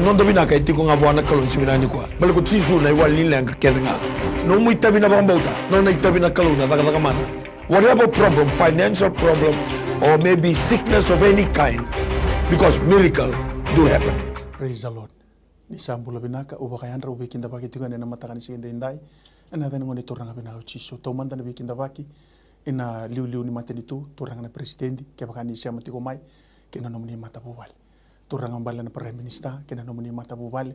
non da binaka iti ko nga buwana kalon si binani ko. Balik ko tisu na iwal nila ang kakeda nga. No mo itabi na bangabauta. No na itabi na kalon na taka mana. Whatever problem, financial problem, or maybe sickness of any kind, because miracle do happen. Praise the Lord. Ni sambula binaka uba kayan ra ubi kinda baki tigan na matakani sigenda indai. Ana dani ngoni toranga binaka chiso. Tomanda na bikinda baki ina liu ni mateni tu toranga na presidente ke bakani siya matiko mai kena nomini mata bubal. Toranga mbala na prime minister kena nomini mata bubal.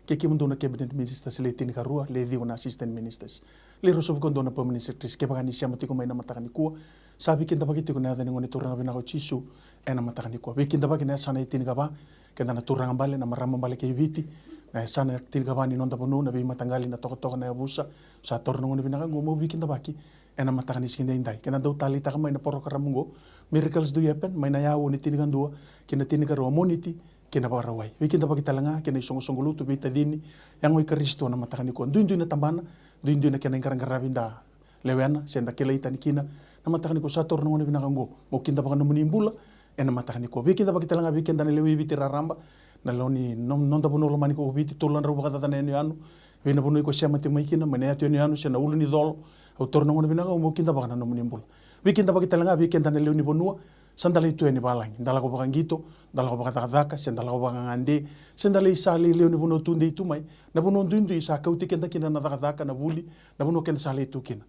Ke kimundo na cabinet ministers le tini karua le dio na assistant ministers. Le rosob kondo na permanent secretaries ke bakani siya matiko mai na matakani kuwa. Sabi kinda baki tiko na dani ngoni toranga binaka chiso ena matakani kuwa. Bikinda baki na sana itini kaba kena na toranga mbale na marama mbale ke viti. Na sana tini kaba ni nonda ponu na bi matangali na toko na yabusa sa torno ngoni binaka ngomo bikinda baki ena matakani sigenda indai kena dau Taletawa mai na porokaramungo miracles do happen mai na yawo ni tini gandua kena tini karo moniti kena barawai wikinda bagi talanga kena songo lutu bita dini yang oi Kristo na matakani ko ndu na tambana ndu na kena ngarabinda lewena senda kela itani kina na matakani ko sator no ngoni binakango mo kinda baka no menimbula ena matakani ko wikinda bagi talanga wikinda na lewi bitira ramba na loni non da bono mani ko biti tolan ro baka tata ne anu wena bono ko siama te mai kina mane atu ne anu sena ulu ni dolo autor no ngoni binakango mo kinda baka no menimbula wikinda bagi talanga wikinda na lewi ni bonua sandala itu ni balang ndala ko baka ngito ndala ko baka takadaka sendala ko baka ngande sendala isali lewi ni bono tunde itu mai na bono tundu isa kauti kenda kina na takadaka na buli na bono kenda sali itu kina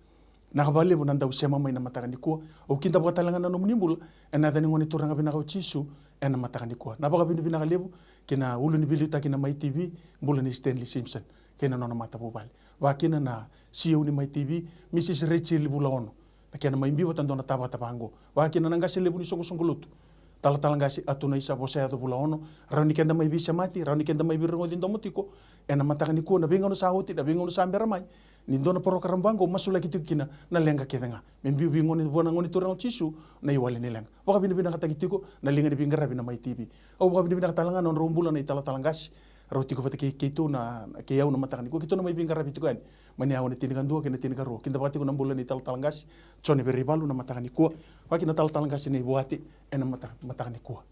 nakabale bo nanda usema mai na matakani ko o kinda baka talanga na no menimbula ena dani ngoni toranga binaka chisu ena matakani ko na baka binaka lebu kina ulu ni bilita kina MaiTV mbula ni Stanley Simpson kina nona mata bubal wa kina na CEO ni MaiTV Mrs Rachel Bulaono na kina maimbi watan dona taba tabango wa kina nangasi lebu ni songo lutu tala ngasi atuna isa bosaya to Bulaono rauni kenda mai bisa mati rauni kenda mai birongo dindo mutiko ena matakani ko na bingono sahuti na bingono sambera mai ni dona program bango masula kitu kina na lenga kedenga membi bingoni bona ngoni turang chisu na iwale ni lenga waka bina kata kitiko na lenga ni bingara bina MaiTV au waka bina talanga non rombula na itala talangas roti ko pate kitu na ke yau na matakani ko kitu na mai bingara bitu kan mani awon tinikan dua kena tinikan ro kinda pati ko na bulan itala talangas Jone Vereivalu na matakani ko waki na tal talangas ni Voate ena matakani ko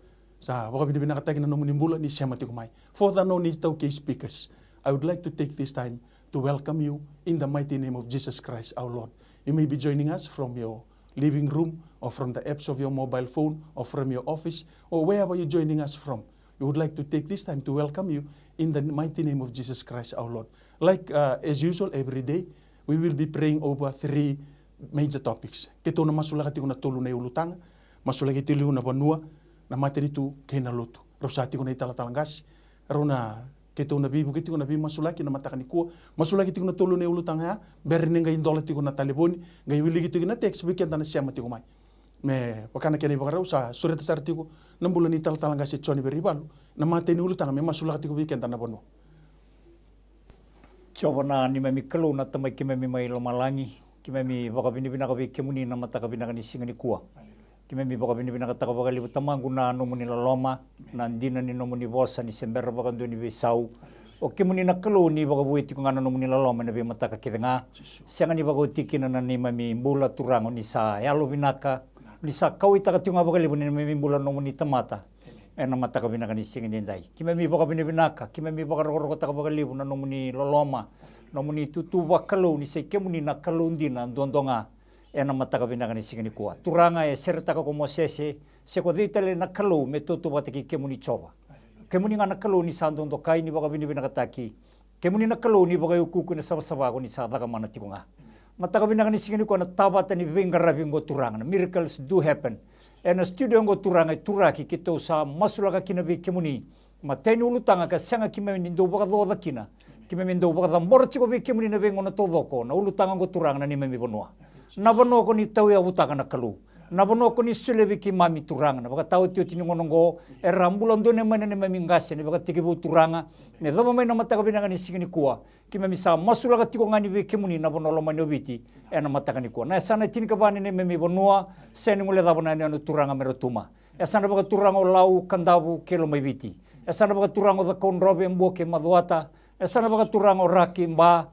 sa waka bina kata kina no munimbula ni siya matiko mai for the no need to speakers I would like to take this time to welcome you in the mighty name of Jesus Christ our Lord. You may be joining us from your living room or from the apps of your mobile phone or from your office or wherever you're joining us from. We would like to take this time to welcome you in the mighty name of Jesus Christ our Lord. Like as usual every day, we will be praying over 3 major topics. Kito na masulakati ko na tulu na iulutanga, masulakati liu na banua, na materi tu kena lotu. Rosati ko na italatalangasi, rona kito na bibu kito na bibu masulaki na matakani ko masulaki tiko na tulu na ulutang ha berni ngai dola tiko na taleboni ngai wili kito na text weekend na siya matiko mai me wakana kene bakara usa surat sartiko na bulan ni talanga si Jone Vereivalu na mateni ulutang me masulaki tiko weekend na bono Chobana ni mami kalu na tamai kimemi mai lomalangi kimemi baka binibina ka kemuni na mataka binaka ni singa ni kuwa kimemi baka binibina ka takabaka libu tamangu na nomuni loloma na ndina ni nomuni bosa ni sembera baka ndo ni besau o kimuni na kalu ni baka buiti ko ngana nomuni loloma na be mataka kidenga sianga ni baka utikina na ni mami mbula turango ni sa yalo binaka ni sa kau itaka tiunga baka libu ni mami mbula nomuni tamata ena mataka binaka ni singa ndai kimemi baka binibinaka kimemi baka roko takabaka libu na nomuni loloma nomuni tutu wakalu ni se kemuni na kalu ndina ndondonga ena mataka binaka ni singa ni kuwa turanga e sertaka ko mosese se ko ditale na kalu me tutu watiki kemuni choba kemuni ngana kalu ni sandondo kai ni baka binibinaka taki kemuni na kalu ni baka ukuku na sama ko ni sadaka mana tikunga mataka binaka ni singa ni kuwa na tabata ni vingara bingo turanga miracles do happen ena studio ngo turanga turaki kito sa masulaka kinabi kemuni mateni ulutanga ka sanga kimemi ndo baka doda kina kimemi ndo baka morchi ko bi kemuni na bengo na todoko na ulutanga ngo turanga na ni memi bonua na bono ko ni tau ya utaka na kalu na bono ko ni sulebi ki mami turanga na baka tau tio tini ngonongo e rambulan do ne mane ne mami ngase ne baka tikibu turanga ne dama mai na mataka binanga ni singini kuwa kimemi sa masulaka tiko ngani be kemuni na bono lo mani obiti e na mataka ni kuwa na sana tini ka bani ne memi bonua seni ngule da bona ne turanga merotuma e sana baka turanga lau kandabu kelo mai biti e sana baka turanga da konrobe mboke maduata e sana baka turanga raki mba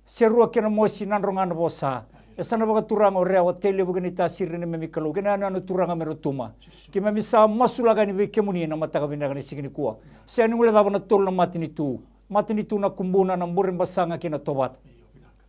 serua kena mosi nandrongana bosa sana baka turanga rea wa tele bukan ita sirne memi kalau kena anu turanga merutuma kima misa masulaga ni veke muni na mataka bina ni sigini kuwa se anu le dava na tol na matini tu na kumbuna na murim basanga kina tobat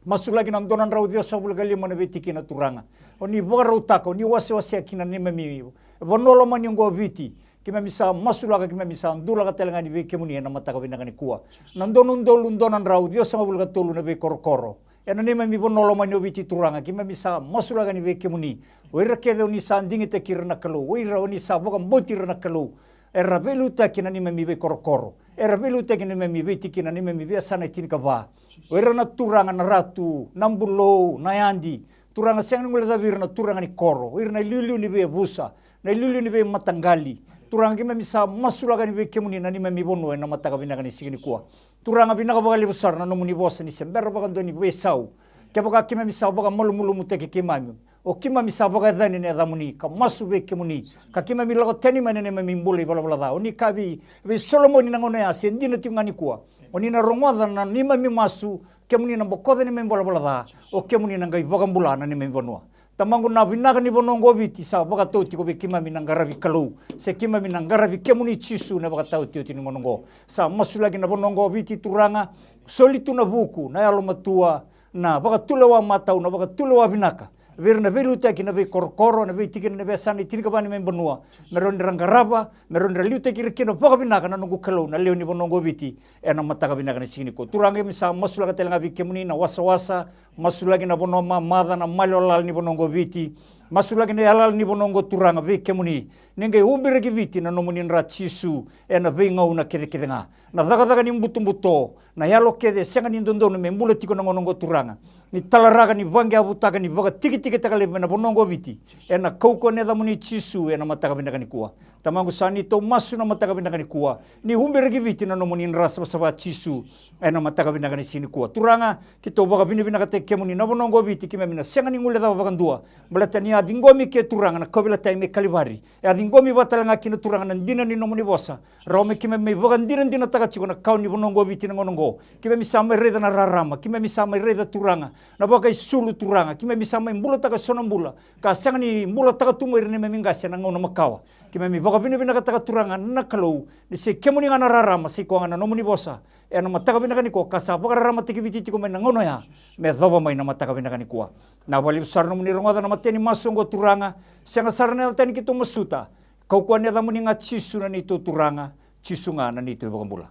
masulagi na donan rau Dios sabul gali mana veti kina turanga oni boga utaka oni wase kina ni memi vonolo maniongo viti kima misa masulaga kima misa ndulaga telenga ni veke muni na mataka bina ni kuwa nandonun donan rau Dios sabul gatolu na ve korokoro ena nema mi bonolo manyo viti turanga kima misa masulaga ni veke muni oira kede oni sandingi te kirna kalu oira oni saboga mbotir na kalu era velu ta kina ni memi ve korokoro era velu ta kina memi viti kina ni memi ve sana tin kava oira na turanga na ratu nambulo na yandi turanga siang ngule da virna turanga ni koro oira na lulu ni ve busa na lulu ni ve matangali turanga kima misa masulaga ni veke muni na ni memi bono na mataka bina ni sigini kuwa turanga binaka baga libusar na nomuni bosa ni sember baga ndoni besau ke baga kima misa baga mulu muteke kimami o kima misa baga dhani ne damuni ka masu beke muni ka kima milago teni manene memimbule bala da oni kabi be solomoni na ngone ya sendina tingani kuwa oni na rongwada na nima mi masu ke muni na bokoda ni membola da o ke muni na ngai baga mbulana ni membonwa tamangu na binaka ni bonongo viti sa baga tauti ko be kima minangarabi kalau se kima minangarabi kemuni chisu na baga tauti oti ngonongo sa masulagi na bonongo viti turanga solitu na buku na yalo matua na baga tulewa matau na baga tulewa binaka verna veluta kina ve korkoro na ve tikina na ve sani tinika bani membenua meron rangaraba meron liuta kina baga binaka na nungu kalau na leo ni bonongo viti ena mataka binaka ni sini ko turanga misa masulaga telenga vi kemuni na wasa masulagi na bonoma mada na malolal ni bonongo viti masulagi na halal ni bonongo turanga ve kemuni nenge ubiregi viti na nomuni nra chisu ena ve ngau na kede nga na daga ni mbuto na yalo kede senga ni ndondo no membula tiko na ngonongo turanga ni talaraga ni vange avutaga ni vaga tiki takale na bonongo viti ena kauko ne damuni chisu ena mataka binaka ni kuwa tamangu sani to masu na mataka binaka ni kuwa ni ubiregi viti na nomuni nra saba chisu ena mataka binaka ni sini kuwa turanga kito vaga binaka te kemuni na bonongo viti kime mina senga ni ngule da vaga ndua belatani adingomi ke turanga na kabila taime kalivari adingomi batalanga kina turanga na ndina ni nomuni bosa rome kime me vaga ndina taka chiko na kauni bonongo viti na ngonongo kime misama reda na rarama kime misama reda turanga na baka isulu turanga kime misama mbula taka sonambula ka senga ni mbula taka tumwiri ni memingasi na ngona makawa kime mi baka bina taka turanga na kalau ni se kemuni ngana rarama se ko ngana nomuni bosa ena mataka binaka ni ko kasa baka rarama tiki viti tiko me na ngono ya me dhova mai na mataka binaka ni ko na wali besar nomuni rongoda na mateni masongo turanga senga sarna tani kito masuta kau ko ne damuni nga chisu na nito turanga chisu nga na nito bakambula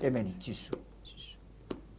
amen chisu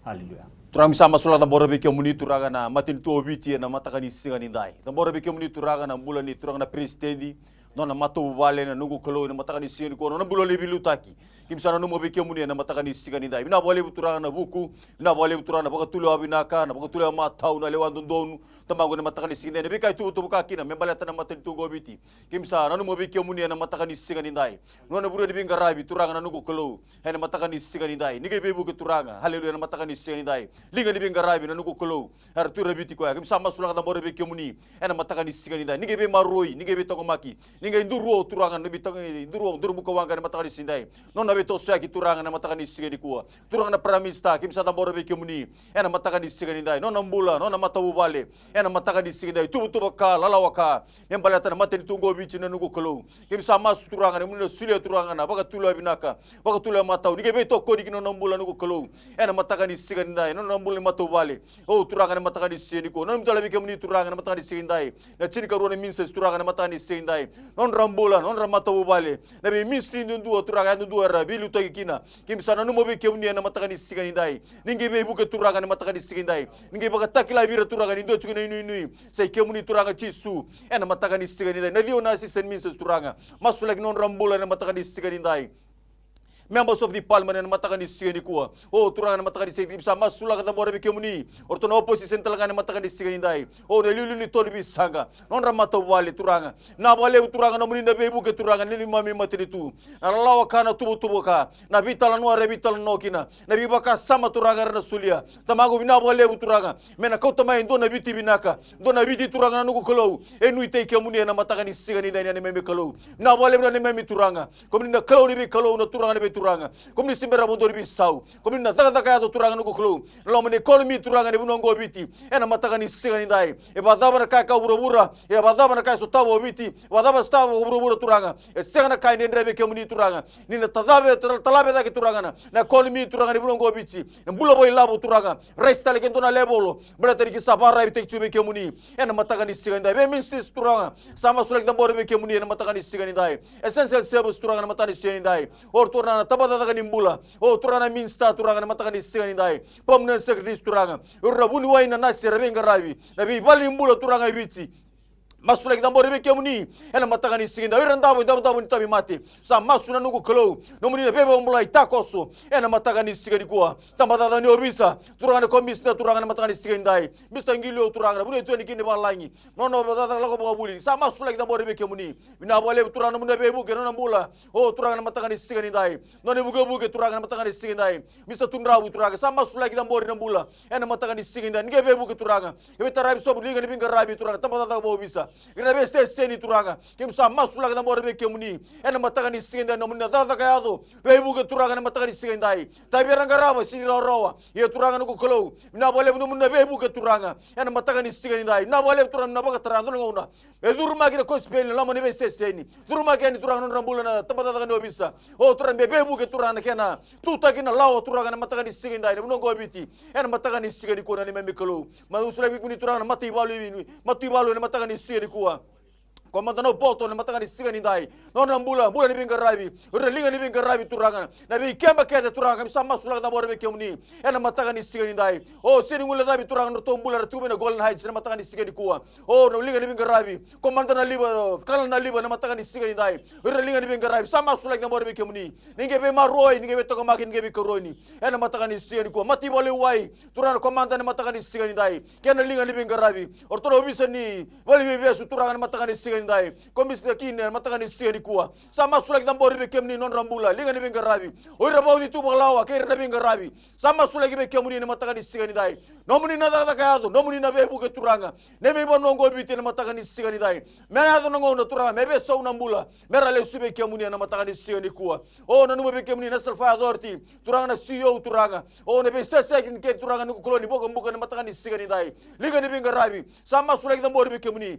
haleluya turang misama sula tambora be kemuni turanga na matin to viti na mataka ni singa ni dai tambora be kemuni turanga na mbula ni turanga na prestendi nona mato vale na nugu kalo na mataka ni singa ko na mbula lebi lutaki kimsana no mobe kemuni na mataka ni singa ni dai bina vale turanga na buku bina vale turanga na baka tulo abinaka na baka tulo matau na lewa dondonu tamango na mataka ni singa ni bikai tu buka kina membalata na matin tu gobiti kimsana no mobe kemuni na mataka ni singa ni dai nona buru di bingarabi turanga na nugu kalo na mataka ni singa ni dai nige bebu ke turanga haleluya na mataka ni singa ni dai linga di bingarabi na nugu kalo har turabiti ko ya kimsama sula tambora be kemuni na mataka ni singa ni dai nige be maroi nige be tongomaki ninga induro turanga no bitang induro durbuka wanga na mataka ni sindai nona be to soya ki turanga na mataka ni singa ni kuwa turanga na pramista kimsa tambora be kemuni na mataka ni singa ni dai nona mbula nona matabu vale na mataka ni singa dai tubu ka lalawaka membalata na mateni tungo bichi na nugu kalo kimsa mas turanga na munna sulia turanga na baka tulo binaka baka tulo matau nige be to kodi kino nambula nugu kalo na mataka ni singa ni dai nona mbula matabu vale o turanga na mataka ni singa ni ko nona mtala be kemuni turanga na mataka ni singa ni dai na chini karuana minses turanga na mataka ni singa ni dai non rambula non ramatabu vale na be ministry ndua turanga ndua rabilu tagikina kimsana no mobe kemuni na mataka ni singa ni dai ninge be buke turanga na mataka ni singa ni dai ninge baka takila bira turanga ni ndo chukuna inui sai kemuni turanga chisu na mataka ni singa ni dai na lio na assistant ministers turanga masulagi non rambula na mataka ni singa ni dai members of the parliament na mataka ni singa ni kuwa o turanga na mataka ni singa bisa masula kata bora bikemuni orto na opposition talaga na mataka ni singa ni dai o na lulu ni toni bisanga non ramata wale turanga na wale turanga na muni na bebu ke turanga ni mami matri tu na lawa kana tubu ka na vitala no rebitala no kina na bibaka sama turanga na sulia tamago bina wale turanga mena kota mai ndo na biti binaka ndo na biti turanga na nuko kolo enu ite kemuni na mataka ni singa ni dai na meme kolo na wale na meme turanga komni na kolo ni be kolo na turanga be turanga komni simbera mondori bisau komni na daga ya turanga nuku klo lo mani economy turanga ne bunongo biti ena mataka ni sigani dai e badaba na kai ka burabura e badaba na kai sotavo biti badaba stavo burabura turanga e segana kai ne ndrebe kemuni turanga ni na tadabe talabe da ke turanga na economy turanga ne bunongo biti mbulo boy labo turanga resta le kento na lebolo berateri ki sabara bitek chube kemuni ena mataka ni sigani dai be ministries turanga sama sulek da borbe kemuni ena mataka ni sigani dai essential service turanga na mataka ni sigani dai or turana tabada da nimbula o turana minsta turanga na mataka ni sigani dai permanent secretary turanga urra buni waina na serbenga ravi na bi bali nimbula turanga ibiti masulek dambore be kemuni ena mataka ni siginda irandabo ndabo nitabi mate sa masuna nugu klo nomuni na bebe ombulai takoso ena mataka ni sigani kuwa tambada ni obisa turanga komisna turanga mataka ni sigindai mr ngilio turanga bune tu ni kini balangi nono badada lago babuli sa masulek dambore be kemuni bina bole turanga mun be buke nona mbula o turanga mataka ni sigani dai noni buke turanga mataka ni sigindai mr tunrabu turanga sa masulek dambore nambula ena mataka ni siginda nge be buke turanga ebe tarabi sobu liga ni binga rabi turanga tambada da obisa ina beste seni turanga kimsa masula kana borbe kemuni ena mataka ni sigenda no munna dada kayado bebuge turanga na mataka ni sigendai tabiranga raba sini rowa ye turanga no kolo na bole munna bebuge turanga ena mataka ni sigendai na bole turanga na baga taranga ngona edurma kire kospel la moni beste seni durma kani turanga no rambula na tabada daga no bisa o turanga bebuge turanga kena tuta kina lawa turanga na mataka ni sigendai no ngobiti ena mataka ni sigeni kona ni memikolo madusula bikuni turanga matibalu na mataka ni sigeni kuwa komanda no poto na mataka ni sigani dai no na mbula ni binga rabi relinga ni binga rabi turanga na bi kemba kete turanga sama sula na borbe kemuni ena mataka ni sigani dai o sini ngula dabi turanga no tombula tume na golden heights na mataka ni sigani kuwa o no linga ni binga rabi komanda na liba kala na liba na mataka ni sigani dai relinga ni binga rabi sama sula na borbe kemuni ninge be maroi ninge be toka makin ninge be koroni ena mataka ni sigani kuwa mati bole wai turanga komanda ni mataka ni sigani dai kena linga ni binga rabi ortoro bisani bole be su turanga na mataka ni sigani dai komisna kine mataka ni sigani kuwa sama sulek dambori be kemni non rambula linga ni binga rabi oira baudi tu balawa ke na binga rabi sama sulek be kemuni ni mataka ni sigani dai nomuni na daga kayado nomuni na be buke turanga ne me bonongo biti ni mataka ni sigani dai me ado ngo na turanga me be so na mbula mera le sube kemuni na mataka ni sigani kuwa o na nume be kemuni na selfa authority turanga na CEO turanga o ne be stese ke turanga ni koloni boko mbuka ni mataka ni sigani dai linga ni binga rabi sama sulek dambori be kemuni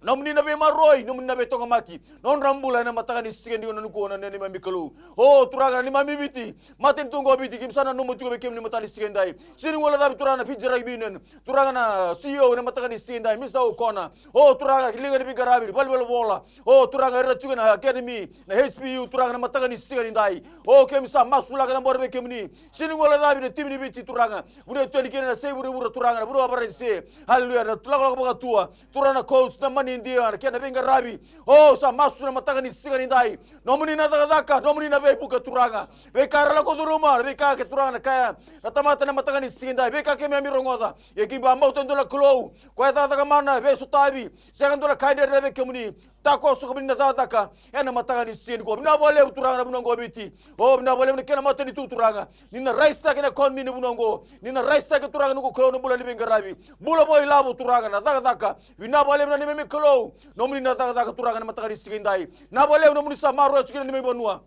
nomuni na be maroi nomuni na be tonga maki non rambula na mataka ni sigendi na nuko na ni mamikalu o turaga ni mamibiti matin tungo biti kimsana numu juga be kemni matani sigendai sini wala da turana Fiji binen turaga na CEO na mataka ni sigendai Mr. Okona o turaga linga ni bigarabi balbal bola o turaga ra juga na academy na HPU turaga na mataka ni sigendai o kemsa masula ga borbe kemni sini wala da bi timni biti turaga bure toni kena na sei bure turaga na bure abarense haleluya na tulaga ga tua turana coach na mani India kena benga rabi oh sa masu na mataka ni sigani dai nomuni na daka nomuni na be buka turanga be karala ko duruma be ka ke turanga kaya na tamata na mataka ni sigani dai be ka ke me mirongoda ye ki ba mauto ndola klo ko eta daga mana be sutabi segan dola kaide be kemuni tako so ko binda daka ena mataka ni sigani ko na bole turanga na bunongo biti oh na bole kena mata ni turanga ni na raisa kena kon mi ni bunongo ni na raisa ke turanga no klo no bula ni benga rabi bula boy labo turanga na daka wina bole na ni me klo nomuni na daga turanga na mataka ni sigindai na bole nomuni sa maro chukina ni me bonua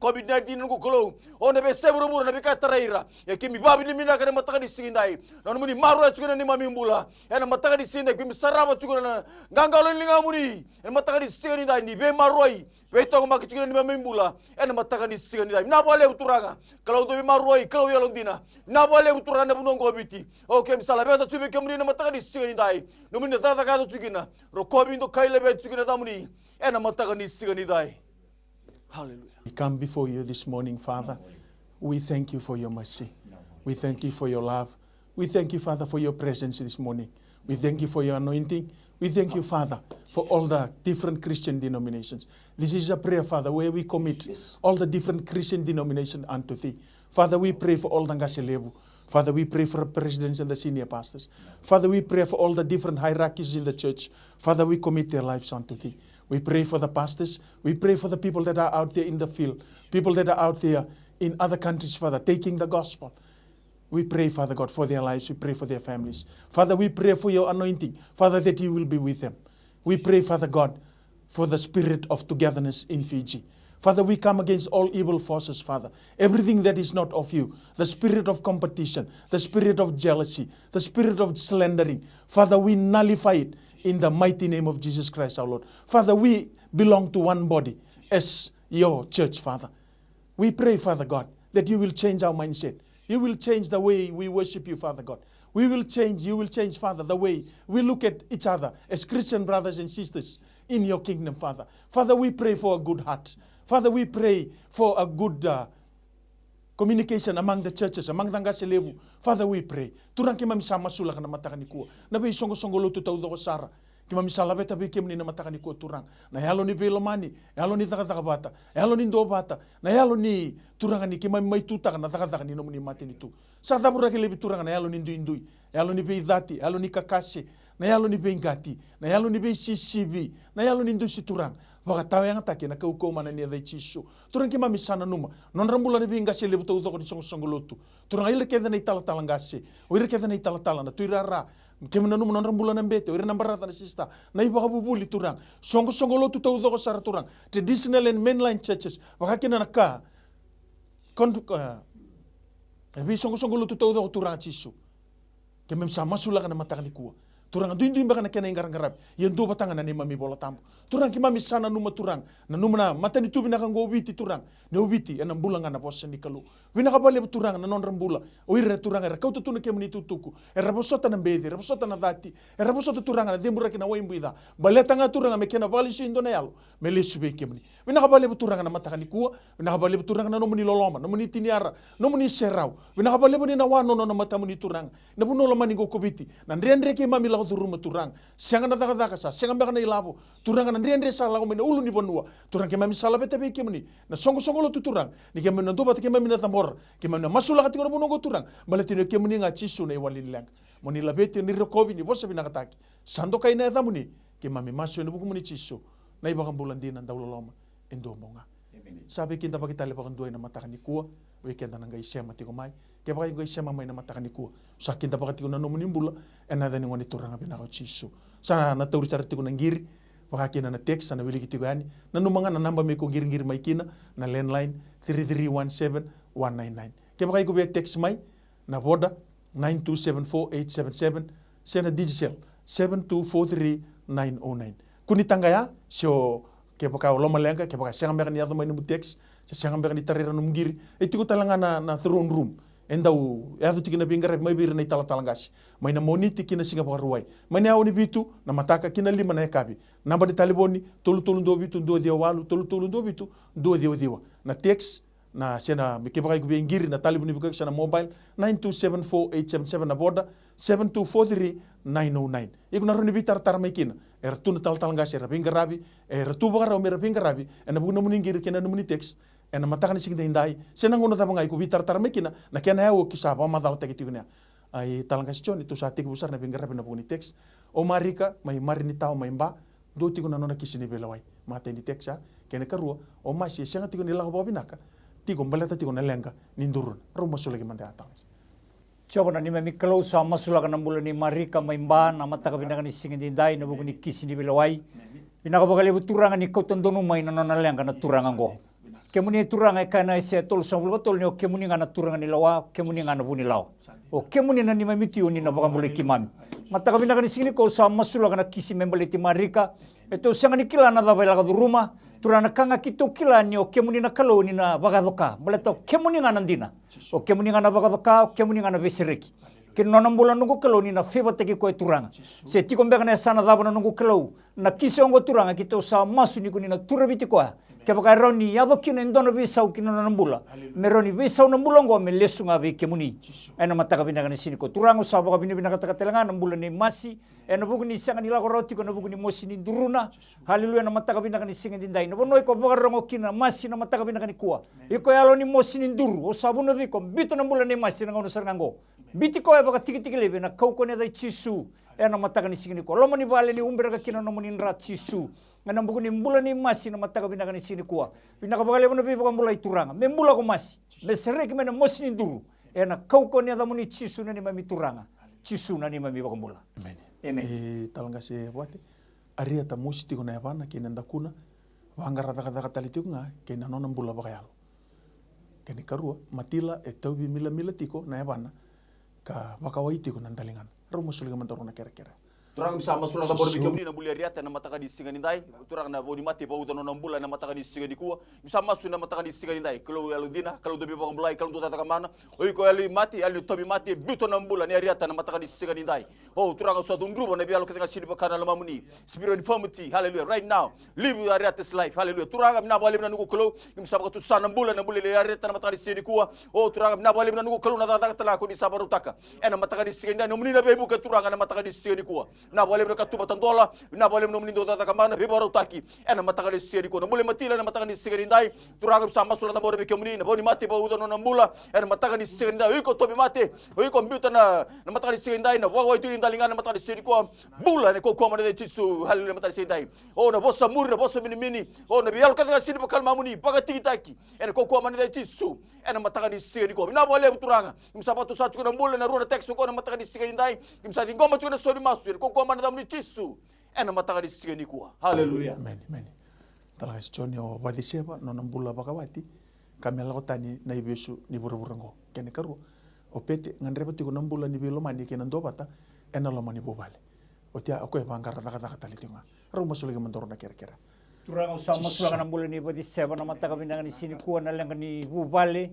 COVID-19 nuko kolo one be seburu na bika taraira ya kimi babi ni mina kana mataka ni sigindai nomuni maro chukina ni mamimbula ena mataka ni sigindai kimi saraba chukina na gangalo linga muni ena mataka ni sigindai ni be maroi be to ma chukina ni mamimbula ena mataka ni sigindai na bole turanga kalau to be maroi kalau yalong dina na bole turanga bunongo biti okay misala be to chubi kemuni na mataka ni sigindai nomuni na daga chukina ro kobindo kaile be chukina tamuni ena mataka ni sigindai. Hallelujah. We come before you this morning, Father. We thank you for your mercy. We thank you for your love. We thank you, Father, for your presence this morning. We thank you for your anointing. We thank you, Father, for all the different Christian denominations. This is a prayer, Father, where we commit all the different Christian denominations unto thee. Father, we pray for all the Ngaselevu. Father, we pray for the presidents and the senior pastors. Father, we pray for all the different hierarchies in the church. Father, we commit their lives unto thee. We pray for the pastors. We pray for the people that are out there in the field, people that are out there in other countries, Father, taking the gospel. We pray, Father God, for their lives. We pray for their families. Father, we pray for your anointing, Father, that you will be with them. We pray, Father God, for the spirit of togetherness in Fiji. Father, we come against all evil forces, Father. Everything that is not of you, the spirit of competition, the spirit of jealousy, the spirit of slandering. Father, we nullify it in the mighty name of Jesus Christ, our Lord. Father, we belong to one body as your church, Father. We pray, Father God, that you will change our mindset. You will change the way we worship you, Father God. You will change, Father, the way we look at each other as Christian brothers and sisters in your kingdom, Father. Father, we pray for a good heart. Father, we pray for a good communication among the churches, among the ngasilevu. Father, we pray. Turang kima misama sula kana matakani kuwa. Nabi songo lutu tau doko sara. Kima misala beta bi kemni na matakani kuwa turang. Na yalo ni belomani, yalo ni taka bata, yalo ni ndo bata, na yalo ni turangani kima mai tutaka na taka ni nomuni matini tu. Sa tabura ke lebi turanga na yalo ni indui, yalo ni beidati, yalo ni kakase, na yalo ni beingati, na yalo ni CCB, na yalo ni indui si turang. Wakatawa yang taki na kauko mana ni adai chisu. Turang kima misana numa. Non rambula ni bingasi lebu tau toko ni songo lotu. Turang ile keda na itala ngasi. O ile keda na itala na tuirara. Kema numa non rambula na mbete. O ile nambarata na sista. Na iba kabubuli turang. Songo lotu tau toko sara turang. Traditional and mainline churches. Wakakina na ka. Ebi songo lotu tau toko turang chisu. Kema misama masula kana matakani kuwa. Turang duin baka na kena ingarang-garap. Yan do batanga na ni mami bola tampo. Turang ki mami sana numa turang. Na numa na mata ni tubi na kang ubiti turang. Ne ubiti enam bulan nga na bosa ni kalu. Wina ka bali turang na non rambula. O ira turang era kau tutuna ke muni tutuku. Era bosota na bedi, era bosota na dati. Era bosota turang na dembura kina waimbuida. Baleta nga turang me kena bali su indo na yalo. Me lesu be ke muni. Wina ka bali turang na mata kanikua. Wina ka bali turang na nomuni loloma, nomuni tiniara, nomuni serau. Wina ka bali na wano na mata muni turang. Na buno lomani go kobiti. Na ndrendre ke mami la turuma turang sianga na daga sa sianga mbaka na ilabo turang na ndrendre sa la mena ulu ni bonua turang ke mami sala bete be kemni na songo lo tu turang ni ke mena doba ke mami na tambor ke mami masula ka tingo bonongo turang maletino ke muni nga chisu na walilang moni labete ni rekobi ni bosa bina kataki sando kai na tamuni ke mami masu ni buku muni chisu na iba bulan dinan dauloloma endo monga sabe kinta pakita le pakan duai na matakani kuwa weekend na ngai sema tiko mai ke pakai ngai sema mai na matakani kuwa sa kinta pakati ko na no munimbula ena dani ngoni turanga bina ko chisu sa na tauri charti ko ngiri pakakina na text na wili kitiko yani na numanga na namba me ko ngiri mai kina na landline 3317199 ke pakai ko be text mai na boda 9274877 sena digital 7243909 kuni tangaya so ke paka loma lenga ke paka senga merani ado mai no text senga merani tarira no ngiri itu ko talanga na throne room endau ado tikina bingare mai bir na itala talangasi mai na moniti kina singa paka ruai mai na oni bitu na mataka kina lima na kabi namba de taliboni tolu ndo bitu ndo Vereivalu tolu ndo bitu ndo diwa na text na sena ke paka ko ngiri na taliboni bika sana mobile 9274877 na borda 7243909 iku na roni bitar tar mai kina era tuna talangasi era bingarabi era tuba ra mera bingarabi ena bugna muningir kena no muni text ena matakani sing dindai sena ngono taba ngai ku bitar tar mai kina na kena ya kisa ba madal tagi tiguna ai talangasi Jone tu sa tiku busar na bingarabi na bugni text o marika mai marini tao mai mba do tiku na nona kisini belawai mate ni text ya kena karua o masi senga tiku ni lahu babinaka tiku baleta tiku na lenga nindurun rumah sulagi mande atang. Coba na ni mami kalau sama masula kana bulan ni marika maimba na mata ka binakan isingin dindai na buku ni kisi ni belawai binaka bakali buturangan ni kau tondonu mai na nona lenga na turangan go kemuni turangan kana ise tol sambul tol ni o kemuni ngana turangan ni lawa kemuni ngana buni law o kemuni na ni mami tiu ni na bakam boleh kimam mata ka binakan isingin kau sama masula kana kisi membeli ti marika itu sangat nikila na dabai laga rumah turana kanga kito kila ni o kemuni na kalau ni na bagadoka baleto kemuni ngana ndina o kemuni ngana bagadoka o kemuni ngana besireki kin nonam bulan nunggu kalau ni na favor teki ko turanga se ti kombe kana sana daba nunggu kalau na kisongo turanga kito sa masu ni kunina turabiti ko ke baka roni yado kino ndono bisau kino nonam bula meroni bisau nonam bulan go me lesunga be kemuni ena mataka bina kana sini ko turanga sa baka bina bina kata katelanga nonam bulan ni masi ena buku ni sanga ni lako roti ko na buku ni mosi ni duruna haleluya na mataka bina kana singa dindai no bono ko baka rongo kina masi na mataka bina kana kuwa iko yalo ni mosi ni duru o sabuno di ko bito na bulan ni masi na ngono sarngango biti ko baka tiki lebe na kau ko ne dai chisu ena mataka ni singa ni ko lomo ni vale ni umbera ka kina no moni rat chisu ena buku ni bulan ni masi na mataka bina kana singa kuwa bina ka baka lebo na bi baka mulai turanga membula ko masi me serek me na mosi ni duru ena kau ko ne da moni chisu na ni mami turanga chisu na ni mami baka mula amen talangasi Voate aria ta musi tiko na yavana kinenda kuna Wangara taka talitiku nga kena nona mbula bakayalo. Keni karua matila e taubi mila tiko na ebana ka wakawai tiko nandalingan. Rumo suliga mantaruna kera-kera. Turang bisa masuk na bor bikem ni na bulia riata na mataka di singa nindai. Turang na bodi mati pa utan na bula na mataka di singa di kuwa. Bisa masuk na mataka di singa nindai. Kalau alu dina, kalau dobi bang bulai, kalau tuta mana. Oi ko alu mati, alu tobi mati bito na bula ni riata na mataka di singa nindai. Oh, turang suatu grupo na bialo ketika sini bakana lama muni. Spirit infirmity, hallelujah. Right now, live your riata's life, hallelujah. Turang na bali na nuku kalau kimsa bakatu sana bula na bula riata na mataka di singa di kuwa. Oh, turang na bali na nuku kalau na tata tala ko di sabarutaka. Ena mataka di singa nindai. Nomuni na bebu ke turang na mataka di singa di kuwa. Na bali na katuba tandola, na bali na mnindo tata kamana bebaru taki. Ena mataka di singa di kuwa. Na buli matila na mataka di singa nindai. Turang sama sulat na bori bekemuni na boni mati ba udan na bula. Ena mataka di singa nindai. Iko tobi mati. Iko mbuta na mataka di singa nindai na wawa itu nindalingan na mataka di singa di kuwa. Bula ne ko ko mana de tisu hallelujah mataka di singa nindai. Oh na bossa muri na bossa mini. Oh na bial ketika sini bakal mamuni baga tiki taki. Ena ko ko mana de tisu. Ena mataka di singa di kuwa. Na bole turanga. Kimsa patu sa chuko na bula na runa tekso ko na mataka di singa nindai. Kimsa di ngoma chuko na sodi masu. Ko ko mana da muni tisu. Ena mataka di singa di kuwa. Hallelujah. Amen. Talaga si Jone o wadiseba nona mbula bakawati. Kami ala tani na ibesu ni buru-burango. Kene karu o pete ngandreba tiko na mbula ni bilo mani kena ndobata ena lo mani bobale. O tia ako e bangara taka talitinga. Ru masuliga mandorona kera-kera. Turang usama sulanga na mbula ni bodi seba na mataka binanga ni sini kuwa na lenga ni bubale.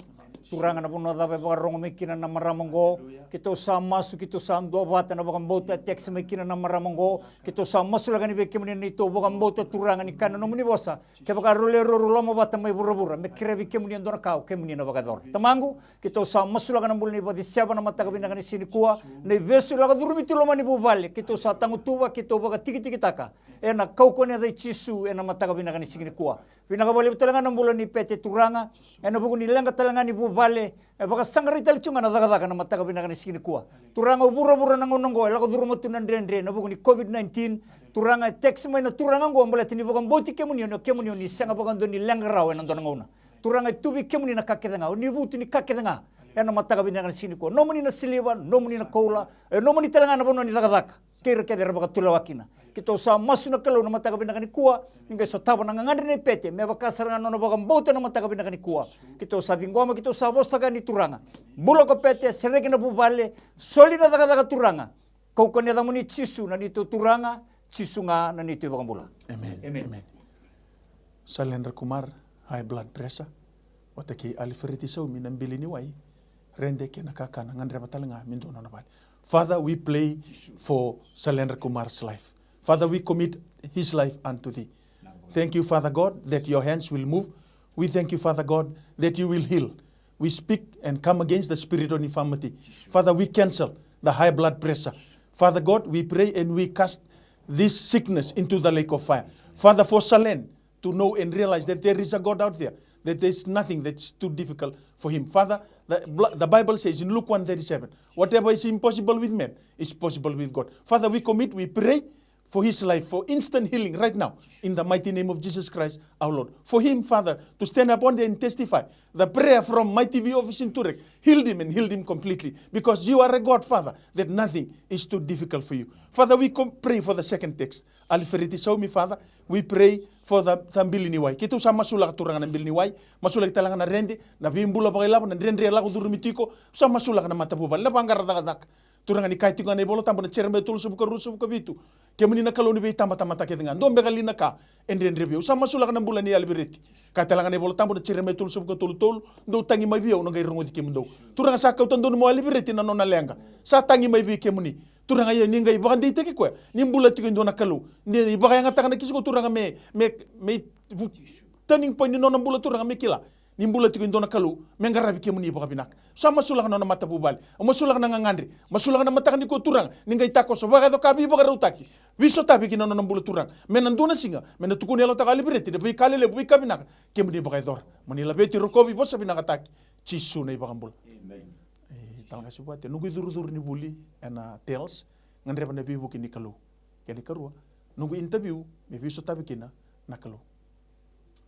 Turanga na puno dabe baka rongo mekina na maramongo. Kito sa masu kito sa ando bata na baka mbota teksa mekina na maramongo. Kito sa masu laga ni beke muni nito baka mbota turanga ni kana no muni bosa. Ke baka role lama bata mai bura-bura. Mekire beke muni andona kau ke muni na baka dor. Tamangu kito sa masu laga na mbula ni bodi seba na mataka binanga ni sini kuwa. Na besu laga durumi tu loma ni bubale. Kito sa tangutuba kito baka tiki taka. Ena kau kone dai chisu ena mataka binanga ni sini kuwa. Binanga bale talanga na mbula ni pete turanga. Ena buku ni lenga talanga ni bubale. Baka sangari tali chunga na daga na mataka binanga ni sini kuwa. Turanga bura-bura na ngonongo. Laga duruma tu nandre na buku ni COVID-19. Turanga text mai na turanga ngo mbala tini baka mboti kemuni ni sanga baka ndo ni lenga rawe na ndo ngona. Turanga tubi kemuni na kakedanga. Ni butu ni kakedanga. Ena mataka binanga ni sini kuwa. Nomuni na siliwa, nomuni na koula. Nomuni talanga na bono ni daga. Kira kira baka tulawakina. Kito sa masu na kalau na mataka binanga ni kuwa. Ninga so taba na ngandre ni pete. Me baka saranga no baka mbota na mataka binanga ni kuwa. Kito sa dingoma kito sa bostaga ni turanga. Bula ko pete sereke na bubale. Soli na daga turanga. Kau kanya da muni chisu na nito turanga. Chisu nga na nito baka bula. Amen. Salendra Kumar high blood pressure. Wataki aliferiti sa umi nambili ni wai. Rende ke nakakana ngandre batalanga mindo na bali. Father, we pray for Salendra Kumar's life. Father, we commit his life unto thee. Thank you, Father God, that your hands will move. We thank you, Father God, that you will heal. We speak and come against the spirit of infirmity. Father, we cancel the high blood pressure. Father God, we pray and we cast this sickness into the lake of fire. Father, for Salen to know and realize that there is a God out there, that there is nothing that's too difficult for him. Father, the Bible says in Luke 1:37, whatever is impossible with men is possible with God. Father, we commit, we pray for his life, for instant healing right now, in the mighty name of Jesus Christ, our Lord. For him, Father, to stand up on there and testify. The prayer from MaiTV office in Turek healed him and healed him completely, because you are a God, Father, that nothing is too difficult for you. Father, we pray for the second text. Aliferiti Saumi, Father, we pray for the tambili ni wai. Kita usah masuk turangan ambil ni wai, masuk kita langan rende, na bimbula pakai labu, na rende lagu durmitiko, usah masuk na mata bubal, na banggar dak. Turangan ni kaitu ngane bolo tambo na cerme tul subuka rusu buka bitu. Kemuni na kaloni be tamba mata ke dengan. Dombe kali na ka endre review. Sama sulak na bulan ni albereti. Katalangan ni bolo tambo na cerme tul subuka tul ndo tangi mai biu no ngai rongo dikemundo. Turanga sa ka utando mo albereti na nona lenga. Sa tangi mai bi kemuni. Turanga ye ni ngai bagandi teke ko. Ni mbula tiko ndo na kalu. Ni bagaya ngata kana kisiko turanga me turning point ni nona mbula turanga me kila. Nimbula tiko indona kalu mengarabi ke muni baka binak sama sulak na mata bubal masulak na ngandri masulak na mata ni ko turang ningai tako so baga do kabi baka rutaki wiso tabi kina na mbula turang menanduna singa menatukuni alo takali bireti de bi kale le bi kabinak ke muni baka dor manila beti rokobi bosa binak ataki cisu nei baka mbul amen tanga Voate nunggu dur ni buli ena tales ngandre na bi buki ni kalu kali karua nunggu interview me wiso tabi kina na kalu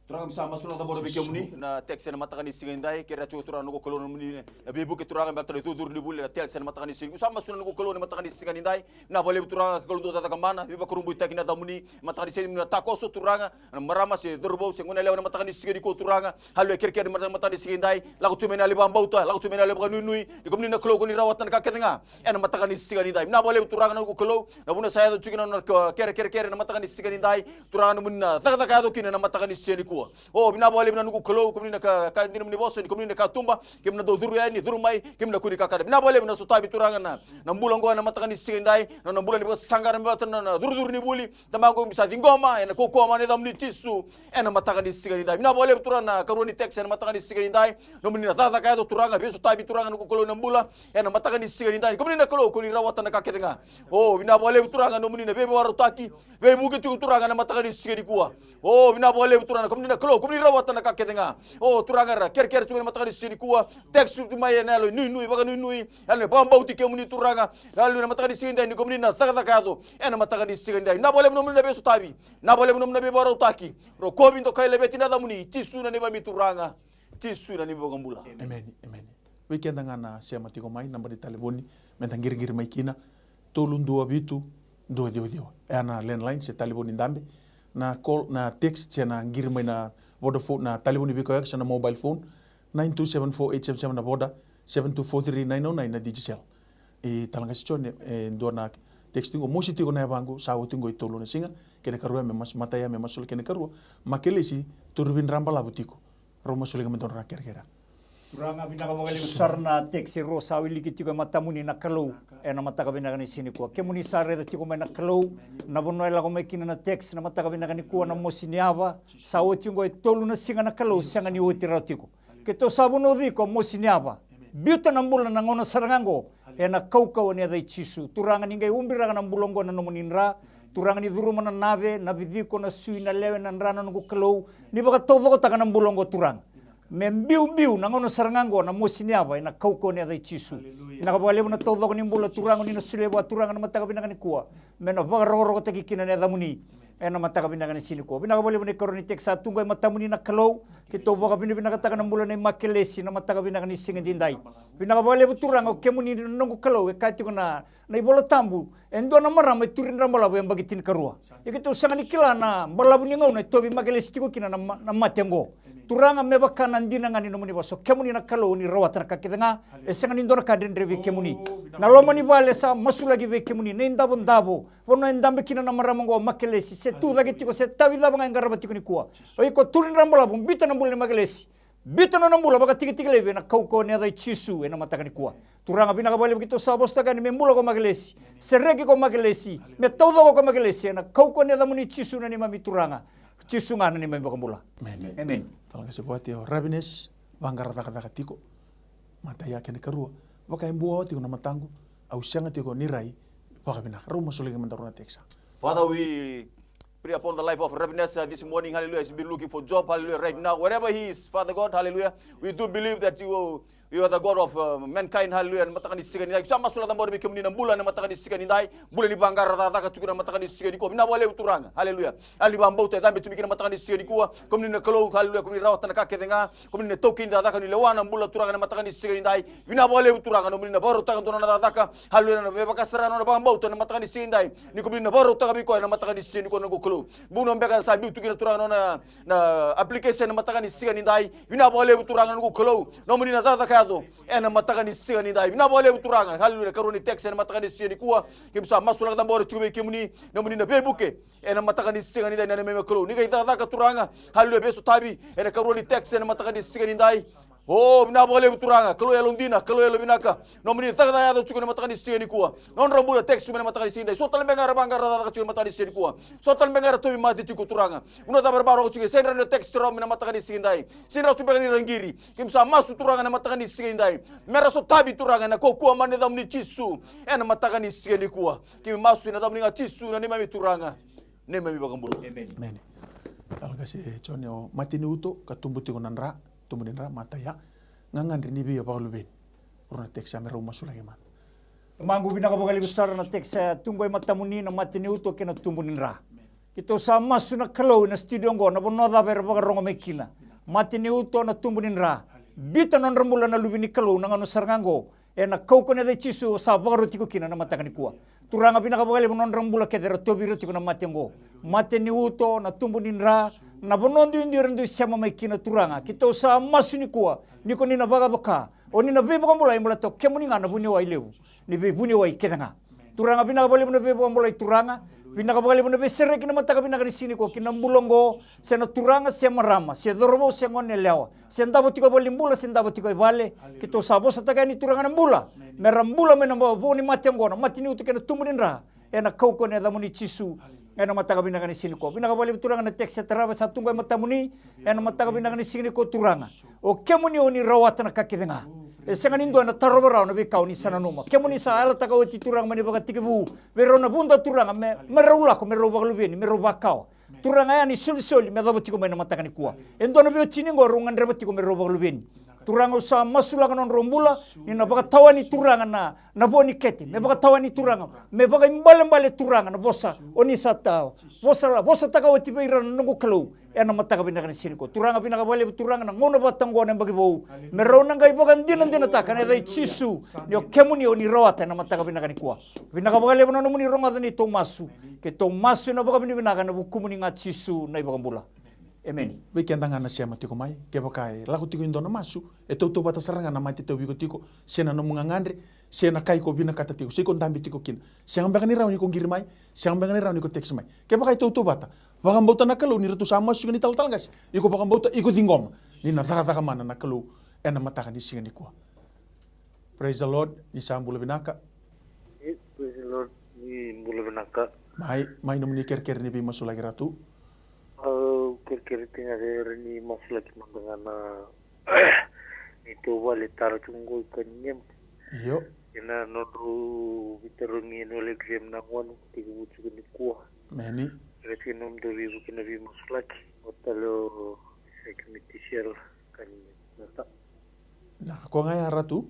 Turanga sama suna tambor beke muni na text na matakani singindai kira chu turanga nuko kolon muni na bebu ke turanga bertali tudur ni bule na text na matakani sing sama suna nuko kolon matakani singindai na boleh turanga kolon do tata kamana beba kurumbu takina damuni matakani sing na takoso turanga na marama se durbo singona lewa na matakani singidi ko turanga halu kir kir matakani singindai lagu tumena le bambauta lagu tumena le nui ni komni na kolon ni rawatan ka ketenga na matakani singindai na boleh turanga nuko kolon na buna saya do chukina na kere na matakani singindai turanga muni na taka taka do kina na matakani singidi oh bina boleh bina nuku kalau kemudian ka dina muni boso kemudian ka tumba kemudian do duru yani duru mai kemudian kuni ka kada bina boleh bina sutabi turangan na bulan go na matakani singindai na bulan ni sanggaran batan na duru ni buli tamango bisa dingoma na koko mane dam ni tisu na matakani singindai bina boleh turana karuni text na matakani singindai no muni na tata ka do turanga beso tabi turangan nuku kalau na bula na matakani singindai kemudian na kalau kuni rawatan ka ketenga oh bina boleh turanga no muni na bebe warutaki bebe mugi turanga na matakani singindai kuwa oh bina boleh turana kemudian na kalau kumni rawatan na kaketenga oh turanga ker cuma matakani sini kuwa text cuma ya nalo nui baga nui ane bambau tike muni turanga lalu na matakani sini ni kumni na taka do na matakani sini na boleh nomna na beso tabi na boleh nomna be baro taki ro kobi ndo kai lebeti na damuni tisu na ni ba mituranga tisu na ni bogambula amen weekend ngana sema tiko mai namba di telefoni mentangir mai kina tolundua bitu do dio ana landline se telefoni ndambe na call na text na ngir mai na Vodafone na telefoni biko yak na mobile phone 9274877 na boda 7243909 na digital talanga sichone ndo na texting o mosi tiko na bangu sawo tingo itolo na singa kene karua me mas mataya me masul kene karua makelesi turbin rambala butiko roma sulinga menton na kerkera Turanga bina kabagali besar na teksi rosa wili kitiko matamuni na kalau na mataka bina kani sini kuwa kemuni sare da tiko na kalau na bono ela ko mekina na teksi na mataka bina kani kuwa na mosini ava sawo tingo e tolu na singa na kalau sanga ni oti ratiko keto sabuno diko mosini ava biuta na mbula na ngona sarangango na kaukau ni adai chisu turanga ningai umbira na mbulongo na nomuninra turanga ni duruma na nave na vidiko na sui na lewe na nrana nungu kalau ni baka todo taka na mbulongo turanga membiu na ngono sarangango na mosini ava na kauko ni adai chisu na kabale na todo ni mbula turango ni sulebo turanga na mataka bina kani kuwa mena vagaroro taki kina ni adamuni na mataka bina kani sini kuwa bina kabale ni koroni teksa tungo matamuni na kalau kito baka bina kataka na mbula na makelesi na mataka bina kani singindindai bina kabale turango kemuni nungu kalau katiko na ibola tambu endo na marama turin rambala yang bagitin karua ikito sangani kila na balabu ni ngau na tobi makelesi tiko kina na matengo turanga meba kanan dina ngani nomuni baso kemuni na kalau ni rawatan kaketenga esangani ndora kaden revi kemuni na lomani vale sa masulagi ve kemuni nenda bondabo wono endambe kina na maramongo makelesi se tu lagi tiko se tavida banga ngarabati kuni kuwa oiko turin rambola bumbita na mbule makelesi bita na mbula baga tiki leve na kauko ni adai chisu na matakani kuwa turanga bina kabale begitu sabos takani membula ko makelesi seregi ko makelesi me todo ko makelesi na kauko ni adamuni chisu na ni mami turanga chisu ngana ni mami bakambula amen talanga se Voate o rabines vangara taka tiko mataya kene karua baka embuo tiko na matangu au sanga tiko ni rai baka bina ruma sulinga mentaruna teksa Father, we pray upon the life of Reverend this morning, hallelujah. He's been looking for job, hallelujah, right now. Wherever he is, Father God, hallelujah. We do believe that you are the God of mankind, hallelujah. Matakani sigani dai. Sama sulat ambor bikim ni bulan matakani sigani dai. Bulan ni banggar rata ka tukuna matakani sigani ko. Bina boleh uturanga, hallelujah. Ali bambau te dambe tumikina matakani sigani ko. Komni na kalau hallelujah komni rawat na ka ketenga. Komni na tokin da ka ni lewana bulan turanga matakani sigani dai. Bina boleh uturanga no na baru takan tona da ka. Hallelujah na beba kasara na bambau te matakani sigani dai. Ni komni na baru taka biko na matakani sigani ko ngo kulu. Buno mbeka sa biu tukina turanga na application na matakani sigani dai. Bina boleh uturanga ngo kulu. No muni na da kado ena matakani sigani dai na boleh uturanga hallelujah karoni text ena matakani sigani kuwa kimsa masula da bor chube kimuni na muni na bebuke ena matakani sigani dai na meme kro ni ga da ka turanga hallelujah beso tabi ena karoni text ena matakani sigani dai oh na boleh uturanga kalau elondina kalau elobinaka no muni ta da ya chukuna matakani sigani kuwa non rambula text mena matakani sigani dai sotal bengar bangar da ka chukuna matakani sigani kuwa sotal bengar tobi mati tiku turanga uno da barbaro chuke senra no text ro mena matakani sigani dai sinra chubani rangiri kimsa masu turanga na matakani sigani dai mera so tabi turanga na ko kuwa mane da muni chisu ena matakani sigani kuwa kimi masu na da muni chisu na ni mami turanga ne mami bakambulu amen talanga se Jone o matini uto katumbu tiko nanra tumunira mataya ngangan rini biya pakalubin urna teksa mera umasulagi man Mangu bina kabagali besar na teksa tunggoy matamuni na matini uto kena tumbunin ra Kita sa masu na kalau na studio ngo na bono da ber baga rongo mekina. Mati ni uto na tumbunin ra. Bita non rambula na lubini kalau na ngano sarngango. Na kau ne de chisu sa baga roti ko kina na matakani kuwa. Turanga pinakabagale non rambula kedera tobi roti ko na mati ngo. Mati ni uto na tumbunin ra. Na bono ndi rendu siama mekina turanga. Kita sa masu ni kuwa. Niko ni na baga doka. O ni na bebo kambola imula to kemuninga na bunyo wa ileu. Ni be bunyo wa ikedanga. Turanga pinakabagale na bebo kambola turanga. Pinakabagale mo na besere kina mataka pinakari sini ko kinambulongo sena turanga se marama se dormo se ngone lewa se ndabo tiko bolimbula se ndabo tiko vale kito sabo sataka ni turanga nambula merambula menamba boni matengona matini utikena tumuninra ena kauko ne damuni chisu ena mataka pinakari sini ko pinakabagale turanga na tekse teraba satunga matamuni ena mataka pinakari sini ko turanga o kemuni oni rawatana kakidenga senga nindo na tarobara na bikau ni sana numa kemuni sa ala taka oti turang mani baga tikibu verona bunda turanga me merula ko meroba lubeni meroba kau turanga ya ni soli me dabo tiko mena matakani kuwa endo na bio chini ngo rungan reba tiko meroba lubeni turanga usa masula kanon rombula ni na baga tawani turanga na boni kete me baga tawani turanga me baga imbale turanga na bosa oni sata bosa taka oti beira nungu kalau ena mataka pinakani sini ko turanga pinakabale turanga na ngono batango na bagi bau merona ngai bagan dina taka na dai chisu ni kemuni oni roata na mataka pinakani kuwa pinakabale bono muni ronga ni tomasu ke tomasu na baga pinakana bukumuni nga chisu na ibagambula amen be kiandanga na siama tiko mai ke bakai laku tiko indona masu to bata saranga na mati tiko tiko sena no mungangandre sena kai ko bina kata tiko siko ndambi tiko kin siang bagani rauni ko ngiri mai siang bagani rauni ko teks mai ke bakai to bata bagam bauta nakalo ni retu sama su ni tal gas iko bagam bauta iko dingom ni na taka mana nakalo ena mataka ni singa ni ko praise the lord ni sambula binaka praise the lord ni mbula binaka mai no ni ker ni bi masula giratu kira ni masuk lagi mangana itu wale taruh tunggu kenyam iyo ina nodru biterungi nole krem nangwan tiga bucu ni kuah meni reti nom dobi bukan nabi masuk lagi otalo sekemitisial kan nata nah ko ngaya ratu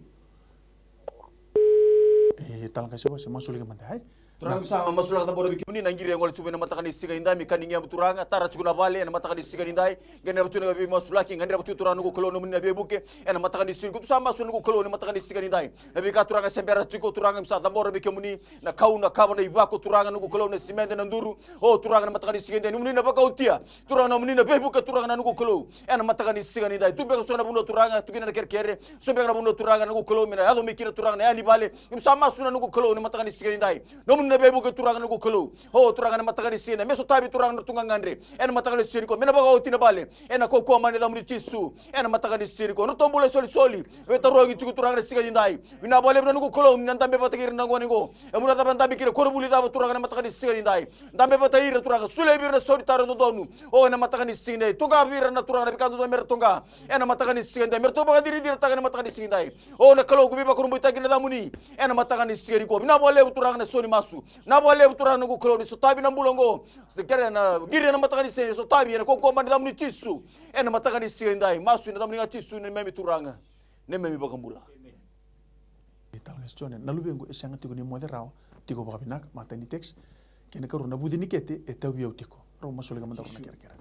talang kasi ba masuli ka manday Turang sama masulak na bodo bikimuni nangiri ngol chube na matakani siga indai mikani ngia turanga tara chukuna vale na matakani siga indai ngene bachuna be masulaki ngene bachu turanu ko kolo no mun be buke ena matakani siga tu sama sunu ko kolo ni matakani siga indai nabi ka turanga sembera chuko turanga msa da bodo bikimuni na kauna kabana ibako turanga no kolo na simende na nduru o turanga na matakani siga indai muni na baka utia turanga muni na be buke turanga na no kolo ena matakani siga indai tumbe ko sona buno turanga tukina na kerkere sombe na buno turanga no kolo mina ado mikira turanga na ali vale msama sunu no kolo ni matakani siga indai no na bebu ke turanga nuku kelu ho turanga na matakani sina meso tabi turanga na tungangandre ena matakani sini ko mena baga utina bale ena ko mani da chisu ena matakani sini ko no tombule soli weta rogi chuku turanga siga jindai wina bale na nuku kelu nan tambe patakir na ngoni go emuna da bandabi kire ko buli da turanga na matakani siga jindai tambe pataira turanga sule bir na sori taro donu o ena matakani sina tunga bir na turanga bikando do mer tunga ena matakani siga jindai mer to baga diri takana matakani siga jindai o na kelu ko biba ko rumbu takina da muni ena matakani siga ko wina bale turanga na soni masu na bale turana nuku kelo ni sotabi na mbulongo sekere na giri na matakani se sotabi na koko mani damni chisu ena matakani se ndai masu na damni chisu ni memi turanga ne memi bakambula tal Jone na lubengo esanga tiko ni moderao tiko bakabinak matani text kene karu na budi nikete etawio tiko ro masule ga mandaru na kera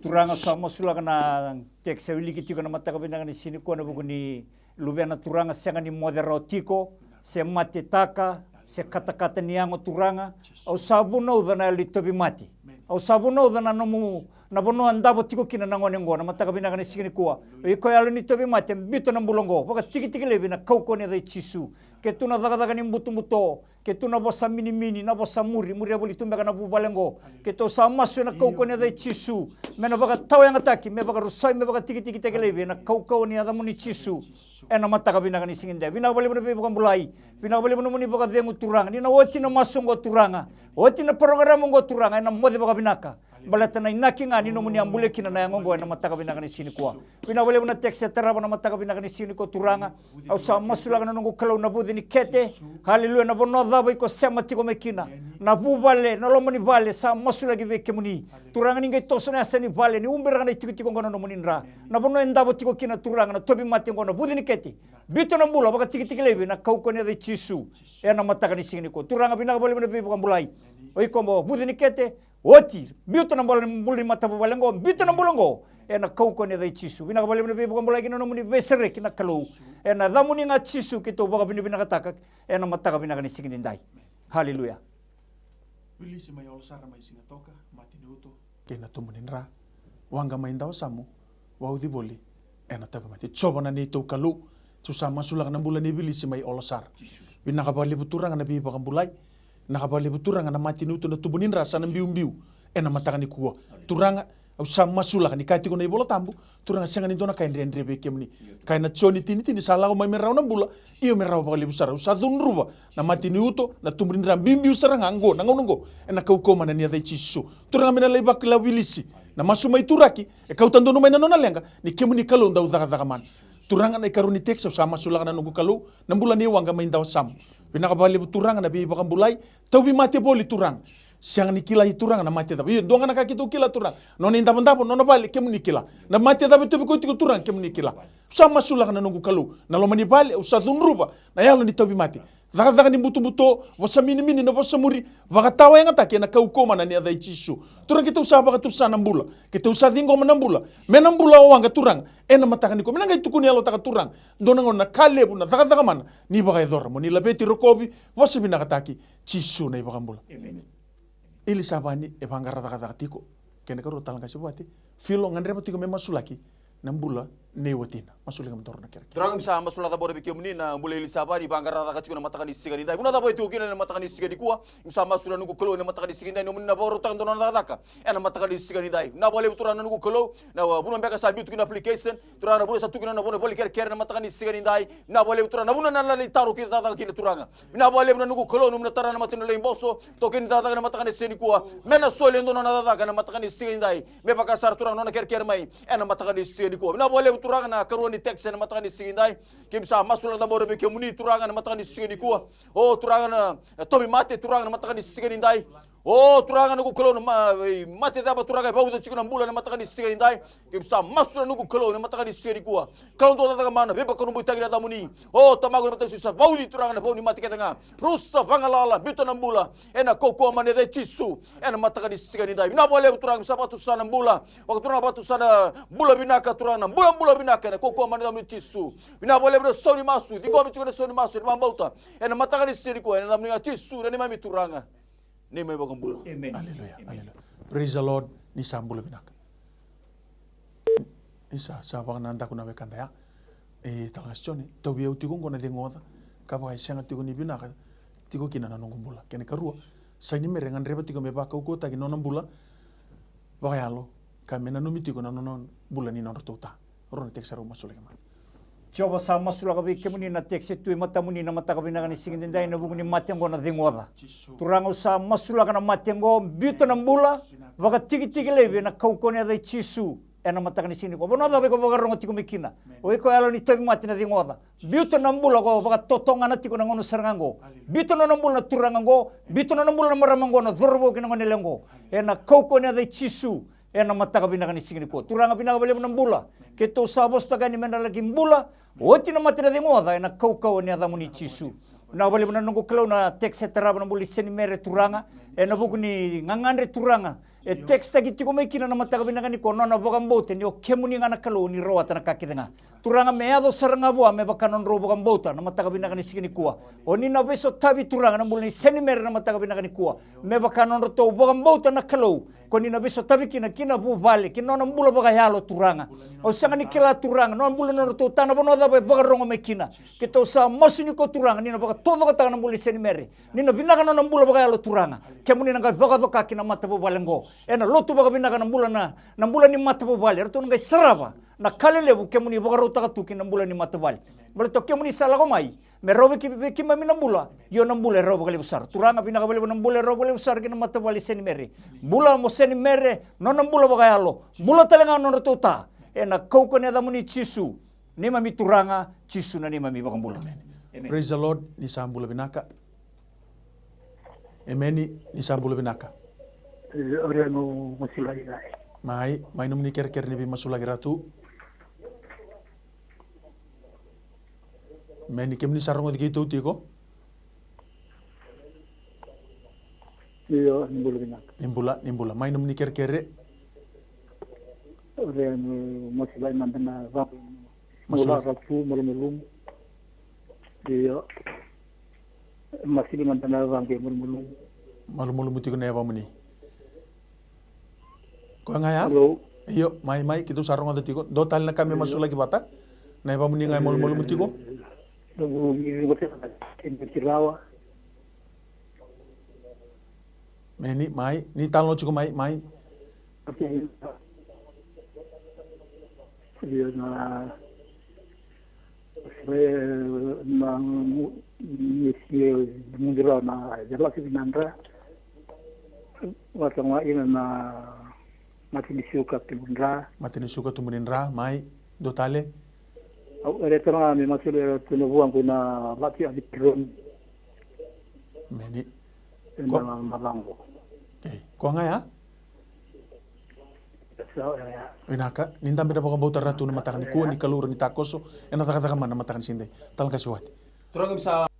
turanga sa masula kana text wiliki tiko na matakabinak ni sini ko na buguni lubena turanga senga ni moderao tiko se matetaka se kata-kata niango turanga au sabuno dana litobi mati au sabuno dana nomu na bono andabo tiko kina nangone ngona mataka bina kana sigini kuwa iko yalo ni tobi mati bito na mbulongo baka tiki lebi na kauko ne dai chisu ke tuna daga ni mbuto ke tuna bosa mini na bosa muri abuli tumbe kana bubalengo ke to sama su na kauko ne dai chisu mena baka taw yang ataki me baka rusai me baka tiki lebi na kauko ni adamu ni chisu ena mataka bina kana siginde bina bali bina bukan bulai bina bali bina muni baka dengu turanga ni na woti na masungo turanga woti na program ngo turanga ena mode baka binaka balata na inaki nga ni no muni ambule kina na ngongo na mataka binaka ni sini kwa bina bale na text teraba na mataka binaka ni sini ko turanga au sa masula na ngo kalau na budi ni kete haleluya na bono daba ko sema tiko mekina na bubale na lomani bale sa masula gi veke muni turanga ni ngai tosona asani bale ni umbera na tiko ngono no muni nra na bono endabo tiko kina turanga na tobi mati ngono budi ni kete bito na mbula baka tiki lebi na kauko ne chisu na mataka ni sini ko turanga binaka bale na be bukan bulai oi kombo budi ni kete oti biuto na bola mbuli mata balengo biuto na bulango ena kauko ne dai chisu bina kabale ne bebo kambola kina nomuni besere kina kalau ena damuni nga chisu kito baka bini bina kataka ena mataka bina kani sigin dai haleluya Wilisi mai olsara mai singa toka matini uto kena tumunin ra wanga mai ndao samu waudi boli ena tabe mati coba na nito kalau tu sama sulak na bulan ni wilisi mai olsar bina kabale buturang na biba kambulai na kabale buturang na matini uto na tumunin ra sana biu ena mataka ni kuwa turanga au sama sulak ni kati ko na ibola tambu turanga senga ni dona kain rendre be kemni kaina choni tini sala ko mai merau na bula iyo merau bakali busara usadun ruba na matini uto na tumunin ra bimbiu saranga ngo na ngongo ena kauko mana ni adai chisu turanga mena lei bakla wilisi na masuma ituraki e kautan dono mai na nona lenga ni kemni kalau ndau daga man turanga na ikaruni teksa sama sulak na nugu kalau na bula ni wanga mai ndau sam bina kabali turanga na bi bakam bulai tawi mate boli turang siang ni kila iturang na mate tabi donga na kakitu kila turang non inda bandapo non bali kemu ni kila na mate tabi tu ko tiku turang kemu ni kila sama sulak na nungu kalu na lo mani bali usadun ruba na yalo ni tabi mate daga ni butu wasa mini na wasa muri wakatawa yang atake na kaukoma na ni adai chisu turang kita usah baka tursana mbula kita usah dingo menambula menambula wanga turang ena mataka ni ko menanga itu kuni alo taka turang dona ngona kalebu na daga mana ni baka edor mo ni labeti rokobi wasa bina kataki chisu na ibaka mbula ili sabani evangara daga tiko kene karo talang kasi Voate filo ngandre tiko me masulaki nambula newatina masulaki mentorna kera Terang bisa masula tabora bikin muni na mbula ili sabani bangara daga tiko na matakani sigani dai una dabo itu kina na matakani sigani kuwa bisa masula nugu kelo na matakani sigani dai no na boro tang dona daga ena matakani sigani dai na bole turana nugu kelo na buna beka sambi tu kina application turana bole satu kina na bole kera na matakani sigani dai na bole turana buna na lali taru kita daga kina turanga na bole na nugu kelo na tarana matina le imboso to kina daga na matakani sigani kuwa mena sole ndona na daga na matakani sigani dai me baka sar turana na kera mai ena matakani sigani kuwa na bole turanga na karoni text na matakani sigani dai kimsa masula tabora bikin muni turanga na matakani sigani kuwa o turanga na tomi mate turanga na matakani sigani dai o turanga nugu kelo na mate daba turanga bau da chikuna mbula na matakani sigani dai kimsa masula nugu kelo na matakani sigani kuwa kalau to daga mana beba kanu butagi da muni o tamago na matasi sa bau di turanga na bau ni mate ketanga rusa bangalala bito na mbula ena koko mane de chisu ena matakani sigani dai na bole turanga sabatu sana mbula waktu turanga batu sana mbula binaka turanga mbula binaka na koko mane da chisu bina bole bro soni masu di gomi chikuna soni masu na mbauta ena matakani sigani kuwa ena namni chisu na ni mami turanga ni may bagong bulo. amen Hallelujah. Praise the Lord. Ni sambula binaka. Isa sa baka nanda ko na wekanda ya. Talas Jone. Tawi au tigo ngona dengoda. Kapa isanga tigo ni binaka. Tigo kina na nongumbula. Kene karua. Sa ni merengan reba tigo me baka uko tagi nonambula. Baka yalo. Kami na numi tigo na nonon bula ni nortota. Rona teksa roma sulegama. Coba sama sula kabi kemuni na tekse tu mata muni na mata kabi na kani singin dai na buguni matengo na dengoda. Turang usa masula kana matengo biuto na mbula baka tigi lebe na kaukone dai chisu ena mata kani sini ko bono da be ko baka rongo tiku mikina. O iko alo ni tobi mati na dengoda. Biuto na mbula ko baka totonga na tiku na ngono serangango. Biuto na mbula na turangango, biuto na mbula na maramango na dhorbo kina ngone lengo. Ena kaukone dai chisu ena mata kabi na kani singin ko. Turanga bina kabale na mbula. Keto sabos tagani mena lagi mbula oti na matina de moda na kau ni adamu ni chisu na bale na nungu klau na text teraba na buli seni mere turanga na buku ni ngangandre turanga text tagi tiko mekina na mataga binagani ko na bogambote ni o kemuni ngana kalo ni roa tana kakidenga turanga meado saranga bua me bakanon ro bogambota na mataga binagani sigini kuwa oni na beso tabi turanga na buli seni mere na mataga binagani kuwa me bakanon ro to bogambota na kalo koni na beso tabi kina bu vale kina na mbula bagayalo turanga o sanga ni kila turanga no mbula no to tana bono da bagarongo mekina kito sa masuni ko turanga ni na baga todo ka tana buli seni mere ni na binagana na mbula bagayalo turanga kemuni na baga doka kina mata bo balengo ena lotu baga binagana na mbula ni mata bo bale rto ngai sarava na kalelebu kemuni baga rota ka tuki na mbula ni mata bale bale to kemuni sala ko mai me robe ki mami na mbula yo na mbula robe kali besar turanga binaga bale na mbula robe kali besar kina mata bale seni mere mbula mo seni mere no na mbula bagayalo mbula talenga no rto ta ena kauko ne da muni chisu ni mami turanga chisu na ni mami baga mbula. Praise the Lord. Ni sambula binaka. Emeni ni sambula binaka. Ora no masulagi dai. Mai num ni ker ni bi masulagi ratu. Meni kem ni sarong di gitu tiko. Iyo nimbula binaka. Nimbula. Mai nom ni kere. Ore masih baik mandana vamp. Mula rafu mulum. Iyo masih mandana vamp mulum. Malum mutiko na yaba muni. Ko nga ya? Hello. Iyo, mai kitu sarong ada tiko. Do tal na kami masuk lagi bata. Na yaba muni ngai malum mutiko. Tunggu ini betul. Ini Cirawa. Meni mai, ni tal no cukup mai. Okay. Iyo na misi mundur na jelas binandra. Watang ina na mati disuka tumunra mai do tale. Au retara mi masuk tunubuan kuna lati adi drone. Meni. Na malango. Ko nga ya? Winaka, ninta beda baka bauta ratu na matakan ni kuwa ni kalura ni takoso, ena taka mana matakan sinde. Talang kasuwati. Turang bisa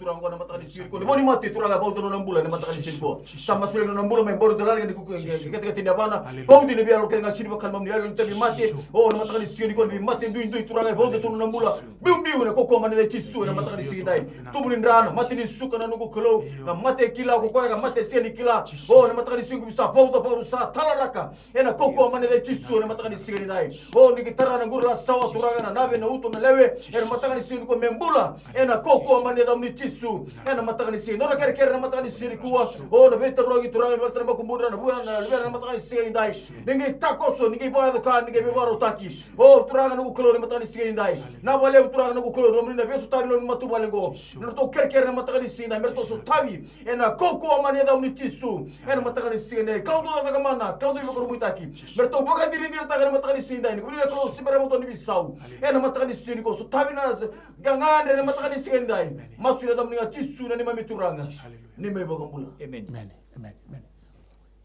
turang ko na matakan ni ko. Mo ni mati turang about no ng bulan na matakan ni ko. Sama sulit ng bulan may boro dalal ni ko kaya tinabana. Pau din biya lo kaya sini bakal mamni ayon tabi mati. Oh na matakan ni ko ni mati duin turang about turang ng bulan. Biu na ko man na tisu na matakan ni dai. Tumunin rana mati ni suka na nugo kelo na mati kila ko kaya mati seni kila. Oh na matakan ni ko bisa pau sa talaraka. Ena ko man na tisu na matakan ni dai. Oh ni gitara na gurla sawa turang na nave na uto na lewe. Ena matakan ni ko membula. Ena ko man na damni tisu. Ena matakan ni no na kere na matakan ni kuwa. Oh na better rogi turang na better makumbura na buwan na lewe na matakan ni dai. Ningi takoso ningi boya do kan ningi bibaro taki. Oh turang na ukelo na matakan ni dai. Na wale turang na ukelo no na beso tari lo matu balengo. No to kere na matakan ni dai merto so tabi. Ena koko man ya damni tisu. Ena matakan ni dai. Kau do na mana? Kau do ko mutaki. Merto boga diri taga na matakan ni dai. Ni kuliya ko si bara mo to ni bisau. Ena matakan ni ko so tabi na gangan na matakan ni dai. Masu na damni tisu na ni mami turanga. Ni may bagambula. Amen. Amen.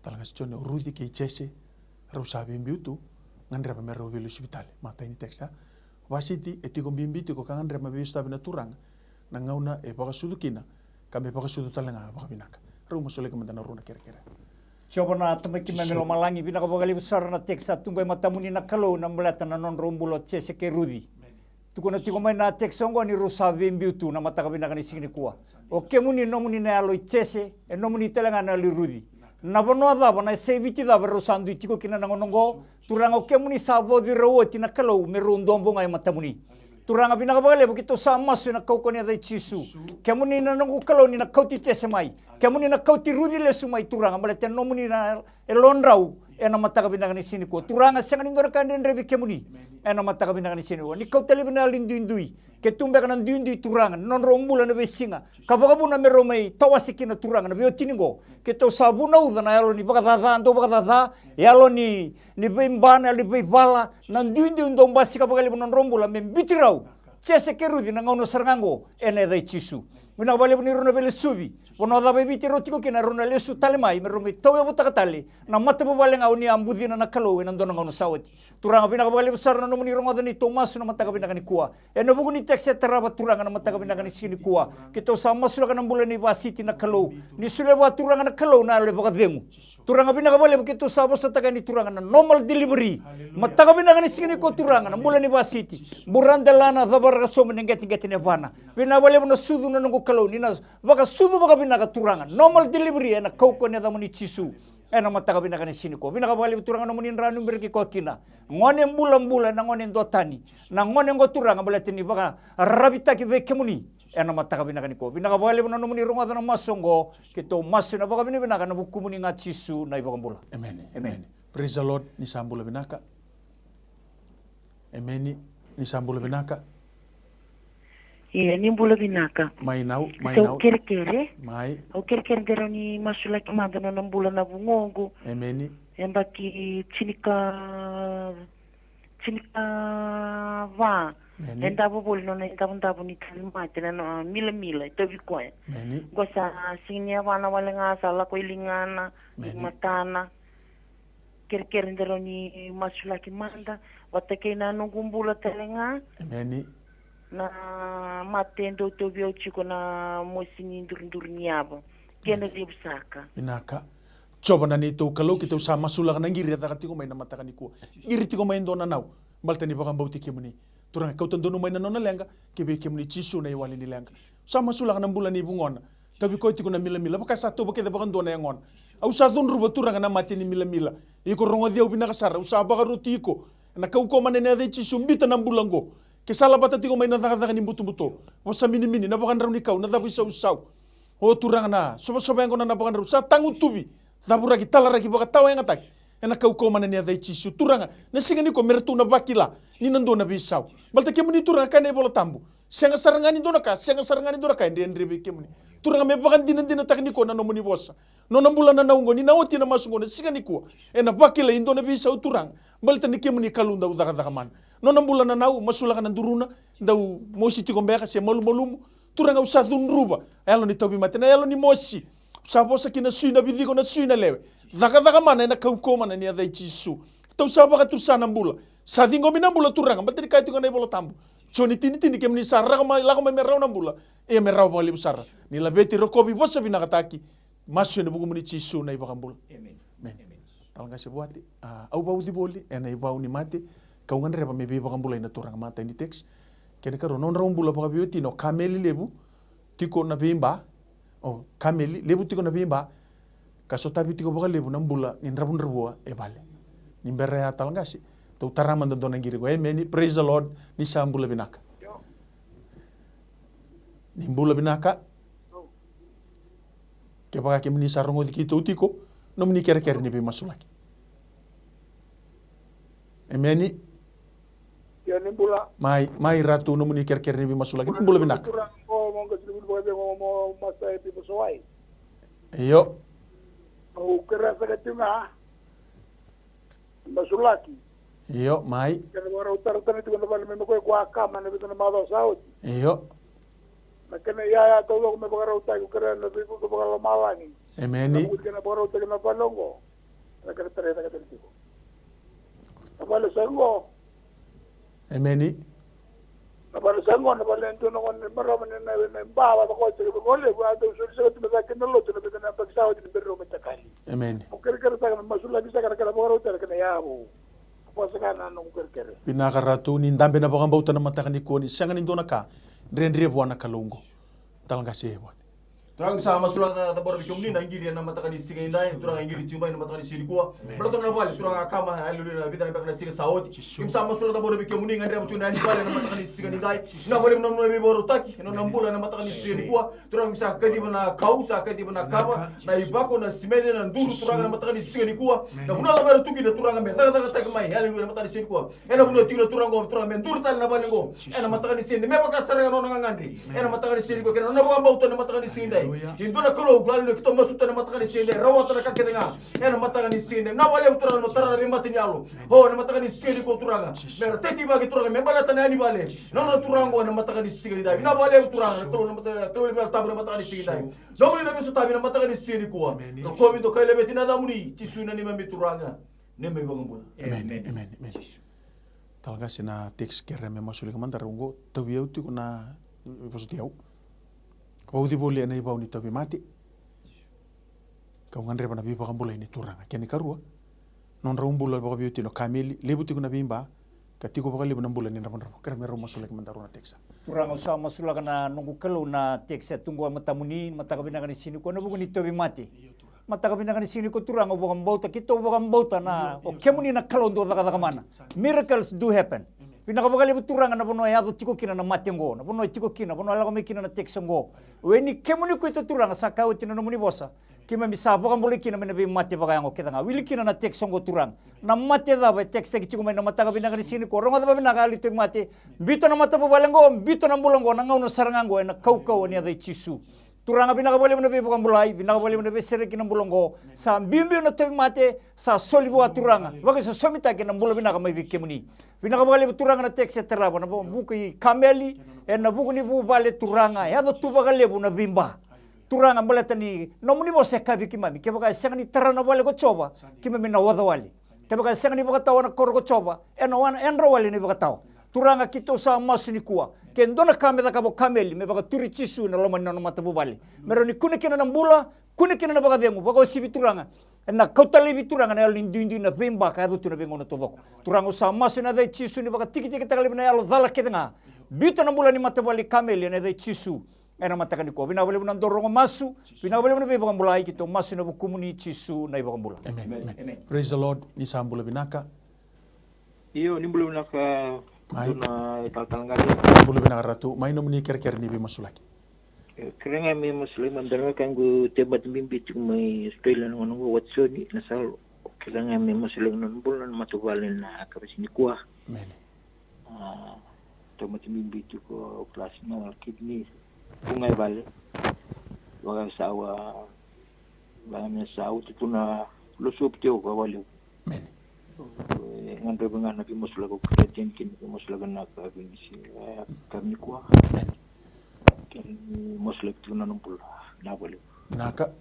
Talang Jone Rudi ke chese rusabi mbiutu ngandra pa mero velu hospital mata ini teksta wasiti etiko mbimbitu ko kangandra ma biusta bina turang na ngauna e baka sulukina kami baka sulu talanga baka binaka ruma sole ka mandana runa kera Coba na tamaki memelo malangi bina ka bagali besar na teksa tunggu matamuni na kalau na melata na non rombulo chese ke Rudi. Tuko na tiko mai na teksongo ni rusabi mbiutu na mata ka bina ka nisingni kuwa. O kemuni nomuni na alo chese e nomuni talanga na li Rudi. Na bono da bona se biti da bero sandu tiko kina nangonongo turanga kemuni sabo di rawati na kalau merundombo ngai matamuni turanga bina kabale bukito sama su na kau kone dai chisu kemuni na nango kalau ni na kauti tese mai kemuni na kauti Rudi le sumai turanga balete nomuni na elonrau ena mataka bina ni sini ko turanga sangani ngora kanden rebi kemuni ena mataka bina ni sini ni kautele bina lindui ketumbe kana ndui turanga non rombula na besinga kabagabu na meromei tawasikina turanga na biotiningo keto sabuna udana yalo ni bagada ndo bagada yalo ni bembana li beivala na ndui ndo mbasi kabagali non rombula membitirau chese kerudi na ngono sarango ene dai chisu Mina bale ni runa bele subi. Bono da baby tiro tiko kina runa le su tale mai merumi tawe buta katale. Na mata bale ngau ni ambudi na nakalo na ndona ngau sawati. Turanga bina bale besar na nomuni ronga ni Thomas na mata bina kani kuwa. Eno bugu ni tekse teraba turanga na mata bina kani sini kuwa. Kito sama sula kana bule ni basiti na kalo. Ni sule ba turanga na kalo na le baga demu. Turanga bina bale kito sabo sa taga ni turanga na normal delivery. Mata bina kani sini ko turanga na bule ni basiti. Buranda lana dabar raso menengeti ne bana. Bina bale na sudu na kalau ni nas baka sudu baka binaga turanga normal delivery na kauko ni damuni chisu ena mataka binaga ni sini ko binaga bali turanga nomuni ranu berki ko kina ngone bulan-bulan na ngone dotani na ngone ngo turanga balatini baka rabita ki be kemuni ena mataka binaga ni ko binaga bali na nomuni ronga na masongo kito masu na baka binaga na bukumuni nga chisu na ibaka bula amen praise the lord ni sambula binaka amen ni sambula binaka. Iya, ni bula binaka. Mainau. So kere-kere. Mai. Au kere-kere dero ni masula ki mandana na bula na bungongo. Emeni. Embaki chinika va. Endabo boli no na endabo ni kalmate na mila ito bikoy. Meni. Gosa sinya wana wala nga sala ko ilingana matana. Kere-kere dero ni masula ki manda. Watake na nungumbula telenga. Emeni. na matendo to vio chiko na mosini ndurniabo kena ribsaka inaka coba na nito kalau kita usaha masula kana ngiri ta katiko mai na matakani ko ngiri tiko mai ndona nau malta ni bakam bauti kemuni turang kau tendono mai na nona lenga kebe kemuni cisu na iwali ni lenga sama masula kana bulan ni bungona tapi ko tiko na mila baka satu baka bakam dona yangon au sa dun ruba turang na mati ni mila iko rongo dia ubina kasara usaha baka ruti iko na kau ko mana ne cisu mbita na bulango ke sala bata tiko mai na taka ni butu wasa mini na bakan rauni kau na dabu usau o turang na soba yang kona na bakan rauni sa tangu tubi dabura ki tala raki baka tawa yang atak ena kau mana ni adai cisu turanga na singa ni ko mertu na bakila ni nando na bisau balta kemuni turanga kane bola tambu senga sarangani dona ka ndre kemuni turanga me bakan dina tak ni ko na nomuni bosa no nambula na naungo ni nawoti na masungo na singa ni ko ena bakila indo na bisau turanga balta ni kemuni kalunda udaka man no nambula na nau masula kana duruna dau mosi ti kombeka se malu turanga usadun ruba elo ni tobi matena elo ni mosi sabosa kina suina bidiko na suina lewe daka mana na kau mana ni adai cisu tau sabaka tu sana mbula sadingo minambula turanga bateri kai tu kana bola tambu Jone tini kemni sarra kama la kama merau nambula e merau bali besar ni la beti rokobi bosa binakataki masu ne bugu muni cisu na ibakambula amen tal ngasi Voate au bau di boli ena ibau ni mate kau ngandre pa me ibakambula ina turanga mata ni text kene karo non raumbula pa bioti no kameli lebu tiko na bimba oh kameli lebu tiko na bimba kaso tapi tiko baka lebu nambula ni rabun e bale ni berre tal ngasi tu taraman don ngiri ko meni praise the Lord ni sambula binaka ni mbula binaka ke baka ke mini sarongo dikito tiko no mini kere ni be masulaki emeni ya ni mbula mai ratu no mini kere ni be masulaki ni mbula binaka oh monga sibu mo masa epi bosoai yo o kera sa katunga masulaki iyo mai kana bora utara tani tu kana bale me ko kama na bitana mado saut iyo makana ya to lo me bora utai ko kera na biku ko bora malani emeni kana bora utai na balongo na kera tere na kera tiko abale sango emeni abale sango na bale ento no kon baro na baba ko tiko ko le wa to so tu me kana lo tu na bitana pa saut ni berro me takali emeni o kera ta masulaki sa kera bora utai kana ya bo posakana no kerkere pinaka ratu ni ndambe na bakang bauta na matakani ko ni sanga ni dona ka ndre bwana kalungo talanga se Voate Turang sama sulat na tabor bikom ni nangiri na matakani singa indai turang angiri ciumai na matakani sini kuah. Berarti na balik turang akama aluri na bitan bakna singa saot. Kim sama sulat tabor bikom ni ngandre mucuna ni balik na matakani singa indai. Na boleh menam nabi baru taki. Na nambula na matakani sini kuah. Turang bisa kadi mana kau, sa kadi mana kama. Na ibako na simene na dulu turang na matakani singa ni kuah. Na buna baru tuki na turang ambe. Taga tak mai aluri na matakani sini kuah. Ena buna tiura turang go turang mendur tal na balik go. Ena matakani sini. Me pakasar na nong ngandri. Ena matakani sini ko kena na bauta na matakani sini indai. Indona kalau lalu kita masuk tanah matakani sini, rawat tanah kaki tengah, matakani sini, na balik turang no tanah rimati nyalo, oh matakani sini ko turanga, merteti bagi turanga, membala tanah ni balik, na turang ko na matakani sini dah, na balik turanga, kalau lebih tabu na matakani sini dah, namun lebih sutabi na matakani sini kuah, kau itu kau lebih tina damuni, cisu na ni membi turanga, ni membi bangambul. Amen. Talaga sina teks kere me masuli kamanta rungo tawiau ti kuna positiau. Kau di boleh na ibau ni tawi mati. Kau ngandre pa na biba kambula ini turanga keni karua. Non raumbula baka biuti no kameli lebu ti kuna bimba katiko baka lebu nambula ni ramon kere me ro masuli kamanta runa teksa. Turanga sa masula kana nunggu kelu na teksa tunggu matamuni matakabina kana sini ko na buku ni tawi mati. Matakabina kana sini ko turanga bukang bauta kita bukang bauta na o kemuni na kalau do daga mana. Miracles do happen. Pinakabakali buturanga na bono ya tiko kina na matengo na bono tiko kina bono ala kami kina na teksango weni kemuni ko ito turanga sa kawit na muni bosa kima misabo kan boleh kina menabi mate bagayango kita nga wili kina na teksango turang na mate da ba teksta ki chiko na mata kabina kan sini ko ronga da bina kali to mate bito na mata balango bito na bulango na ngau no sarangango na kau ni ada cisu turanga bina ka boleh menabi bukan bulai bina ka boleh menabi sere kina bulongo sa bimbi na to mate sa solibo turanga bagai sa somita kina bulo bina ka mai kemuni bina ka boleh turanga na teksa terabo na buku kameli na buku ni bu bale turanga ya do tu bagale bu na bimba turanga balatani nomuni mo se kabi kimami ke bagai sangani terana bale ko coba kimami na wadawali ke bagai sangani baka tawa na kor ko coba wana enro wali ni baka tawa turanga kita sa masu ni kuwa ken dona kame da kabo kameli me baka turi chisu na loma na matabu bali mero ni kune kina nambula kune kina na baka dengu baka sibi turanga na kautali vituranga na lindu na vemba ka do tuna vengo na todoko turanga sa masu na dai chisu ni baka tiki tiki takali na yalo dala kedenga bita nambula ni matabu bali kameli na dai chisu ena matakani ko bina bale bunan dorongo masu bina bale bunan bebang mulai kito masu na bukumuni chisu na ibang mula Amen. Praise the Lord. Ni sambula binaka. Iyo ni belum nak na tatangan Bulu binaka ratu. May nomini ker ni bimasulaki. kerana mi muslim andara kan gu tebat mimpi cuma Australia nang gu watso ni nasal kerana mi muslim non bulan matubalen na kapasini kuah. Amen. Tebat mimpi tu ko kelas 0 kidney bungai bale waga sawa bana sawa tu na lusup teu ko wali Amen. ngan bengan nabi muslim ko kreten kin muslim na ka bingisi kami kuah muslim tu na numpul na bale Naka.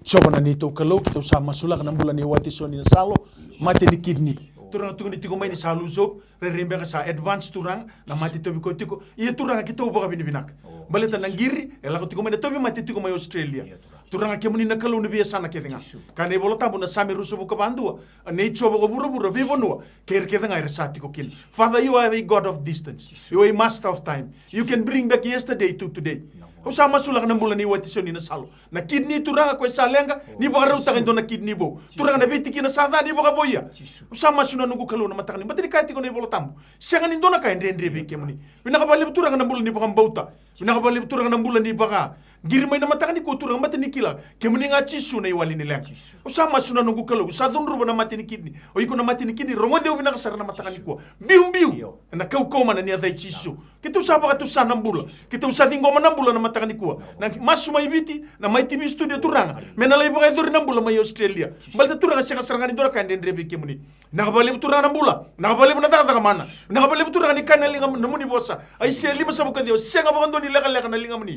Coba na nito kalau kita sama sulak na bulan ni wati so ni salo mati ni kidney. Turang tu ni tiko mai ni salu zo rembe ka sa advance turang na mati to biko tiko iya turang kita uba ka binak. Baleta nangiri ela ko tiko mai to mati tiko mai Australia. Turang ke muni na kalau ni biasa na kedenga. Kane bolota buna sami rusu buka bandua. Nei coba ko buru vivonua ker kedenga irsati ko kin. Father, you are a God of distance. You are a master of time. You can bring back yesterday to today. Usama sulak na bulan ni wati so ni na salo. Na kidney turanga ko salenga ni baka rauta kan na kidney bo. Turanga na bitiki na sada ni baka boya. Usama suna nungu kalau na matakani. Batini kaya tiko na ibolo tambo. Siya ni ndona kaya ndre beke muni. Winakabali turanga na bulan ni baka bauta. Winakabali turanga na bulan ni baka girmay na matakani ko turanga matini kila. Kemuni nga chisu na iwali ni lenga. Usama suna nungu kalau. Usadun ruba na matini kidney. O iko na matini kidney. Rongo deo winakasara na matakani ko. Biu. Na kau mana ni adai chisu. Kita usah baka tusan nambula. Kita usah tinggo manambula na matakani kuwa na masu maibiti na MaiTV studio turanga mena lai bagai duri nambula mai Australia balta turanga seka serangani dora kan dendre beke muni na bali turanga nambula na bali na daga mana na bali turanga ni kana linga muni bosa ai se lima sabu kadio senga bagando ni lega na linga muni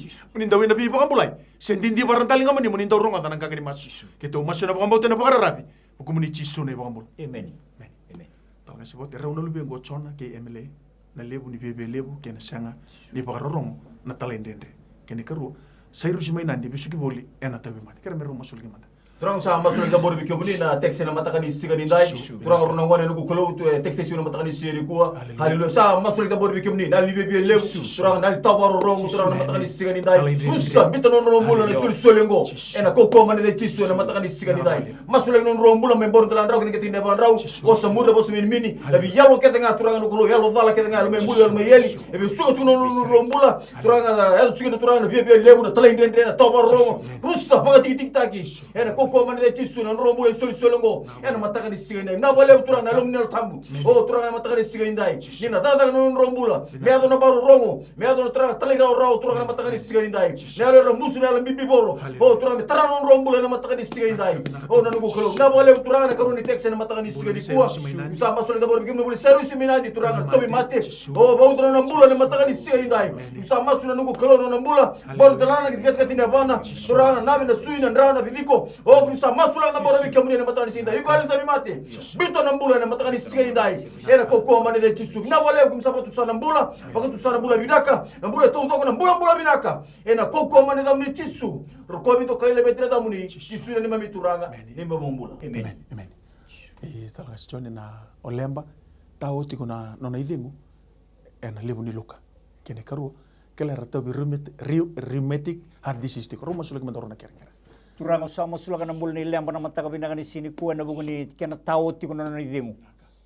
dawi na bi baga bulai sendindi baranta linga muni muni ndawronga tanang kagani masu keto masu na baga na baga rabi bukumuni chisu na baga mul amen talga sebot rauna lubi ngo chona ke MLA na lebu ni bebe lebu kena sanga ni baga rorong na talendendre kene karu sayru simay nandi bisuki boli ena tawi mani kera meru masul gimana Turang sa masul da bor bikyo buni na text na matakani siga ni dai. Turang runa ngone nugu kolo tu text na matakani siga ni kuwa. Halilu sa masul da bor bikyo buni na libe bi lew. Turang na tawar rong turang na matakani siga ni dai. Rusa bitanon rombula na sul solengo. Ena koko mane de tisu na matakani siga ni dai. Masul non rombula membor de landrau kini ketinde ban rau. Osa mura bos mini. Labi yalo ketenga turang no kolo yalo dala ketenga me mulu me yeli. Ebe sugo non rombula turang na el sugo turang na bi lew na talende na tawar rong. Rusa pagati tiktaki. Ena koko mane de tisu na rombula solengo. Ena matakani siga ni na bale turang na lumnel tambu. O turang na matakani siga ni dai. Nina dada non rombula. Meado na baru rongo. Meado na turang talira rau turang na matakani siga ni dai. Nalo musu na bibi boro. O turang na taran non rombula na matakani siga ni dai. O na nugo kolo. Na bale turang na karuni text na matakani siga ni kuwa. Sa masul da bor bigim boli seru siminadi turang na tobi mate. O bau na nambula na matakani siga ni dai. Sa masul na nugo kolo na nambula. Bor dalana gitgas katina bana. Turang na nabi na suina ndrana vidiko. O sa masul na bor bigim na matakani siga ni dai. Igual tobi mate. Bito nambula na matakani siga ni dai. Era koko mane de tisu. Na wale kum sapatu sa nambula. Bakatu sa nambula bidaka. Nambula to nambula binaka. Ena koko mane da mni tisu. Rokobi to kaile betre da muni. Tisu ni mami turanga. Ni mambula. Amen. Talaga Jone na olemba tao tiko na nona idingu ena lebu ni luka kene karu kela rata bi rheumatic heart disease tiko roma sulak mandorona kera turanga sama sulak na mulni lemba na mataka binanga ni sini kuwa na buguni kena tao tiko na nona idingu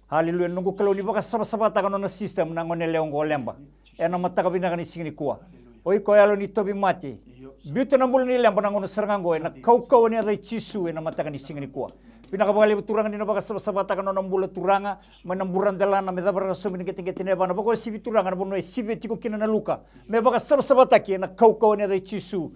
haleluya nungu kalau ni baka saba taka nona system na ngone leongo lemba ena mataka binanga ni sini kuwa oi ko yalo ni tobi mate biuta na mulni lemba na ngono serangango ena kau ni ada chisu ena mataka ni sini kuwa pinakabagali turanga dina baka sabata kana nambula turanga manamburan dalana me dabara sumini ketingketine bana bako sibi turanga bono sibi tiko kina na luka me baka sabata ki na kau ne da chisu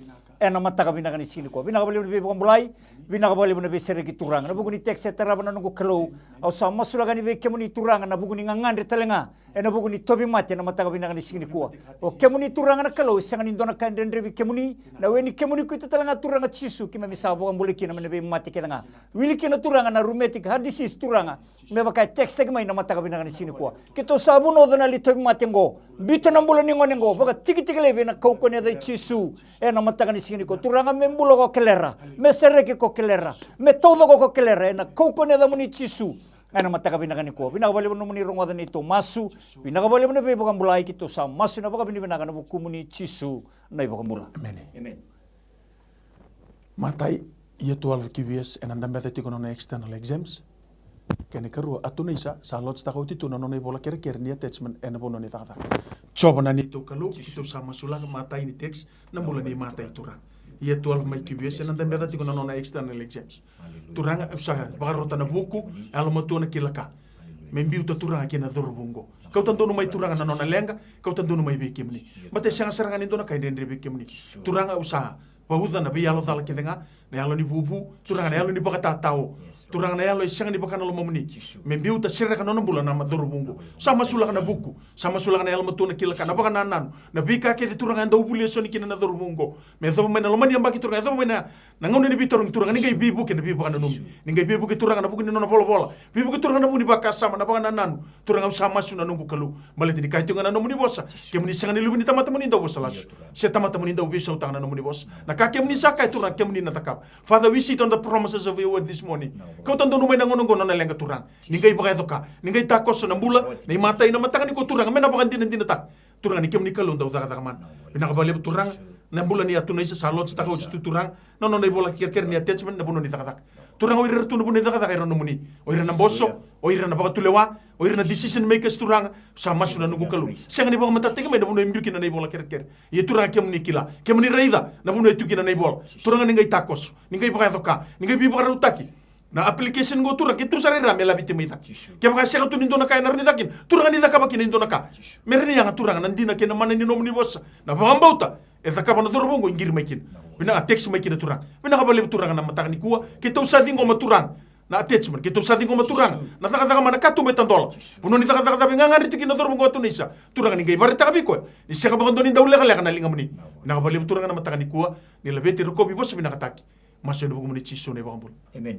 na mataka binaka ni sini ko binaka bali be mulai binaka bali be sere ki turanga na buguni tek setara bana nungu kalau au sa masulaga ni be kemuni turanga na buguni ngangandre talenga na buguni tobi mate na mataka binaka ni sini ko o kemuni turanga na kalau sanga ni dona kandendre be kemuni na weni kemuni ku talenga turanga chisu kima misabo ambule kina be mate kedanga wili kina turanga na rheumatic heart disease turanga me baka tek tek mai na mataka binaka ni sini ko kito sabu no dona li tobi mate ngo bita na mbula ni ngonengo baka tiki tiki lebe na kau kone da chisu na mataka ni sini ko turanga me mbulo ko kelera me sereke ko kelera me todo ko kelera na kau kone da muni chisu na mataka binaka ni ko binaka bali no muni rongo da ni to masu binaka bali no be baka mbulai kito sa masu na baka binaka na buku muni chisu na baka mbula amen matai ia 12 kivies en andam beta tiko na external exams kene karu atuna isa sa lot sta ko titu no ne bola kere ni attachment en bono ni tata choba na ni to kalu kito sa masula matai ni text na bola ni matai tura ia 12 mai kivies en andam beta tiko na external exams turanga usaha bagarota na buku alo matuna kilaka membiu ta turanga kena dorbungo kau tanto no mai turanga na nona lenga kau tanto no mai bekimni mate sanga saranga ni dona kai dendre bekimni turanga usaha Wahuda na bi alo dala kedenga na alo ni bubu turanga na alo ni baka tatao turanga na alo isanga ni baka na lomomni membiu ta sirra kana no bula na madorubungu sama sulaka na buku sama sulaka na alo matuna kilaka na baka na nanu na bika ke turanga ndo buli so ni kina na dorubungu me do mena lomani ambaki turanga do mena na ngone ni bitorong turanga ni ngai bibu ke na bibu kana numi ni ngai bibu ke turanga na buku ni no bola bola bibu ke turanga na muni baka sama na baka na nanu turanga sama suna nungu kalu maleti ni kai tunga na no muni bosa ke muni sanga ni lubini tamata muni ndo bosa lasu se tamata muni ndo bisa utanga na no muni bosa na kemni sakai turang kemni na takap. Father, we sit on the promises of your word this morning. Kau tanto numai nangono gono na lenga turang. Ningai bagai toka. Ningai takos na bula. Ni mata ina mata ni ko turang. Mena bagan din tak. Turang ni kemni kalon daw takataman. Binakabali turang. Na bula ni atunay sa salot sa takot sa turang. No na bola kirkir ni attachment na buno ni takatak. Turang oirer tu na buno ni takatak iron numuni. Oirer na boso. Oirer na bakatulewa. Oirer na decision makers turang sama suna nunggu kalu. Siang ni baga matatinga may na buno imbyuki na bola kirkir. Ye turang kemni kila. Kemni reida na buno itu kina na bola. Turang ningai takos. Ningai bagai toka. Ningai bi bagai utaki. Na application go turang kitu sarira mela bitimita. Kaya bagai siya tu nindo na kaya narnidakin. Turang ni daka baki nindo na ka. Meron yang turang nandina kina mana ni nomni bosa. Na pangambauta. Kapa na dorobongo ingir maikin. Bina text maikin na turang. Bina kabali turang na matang ni kuwa. Kita usading ko maturang. Na attachment kita usading ko maturang. Na taka mana katu metandola. Puno ni taka ngangari tikin na dorobongo atu nisa. Turang ni ngai barita kabi ko. Ni siya kabang donin daw leka na linga muni. Na kabali turang na matang ni kuwa. Ni labeti rokobi bosa bina kataki. Maso na bugumuni chiso na bakambul. Amen.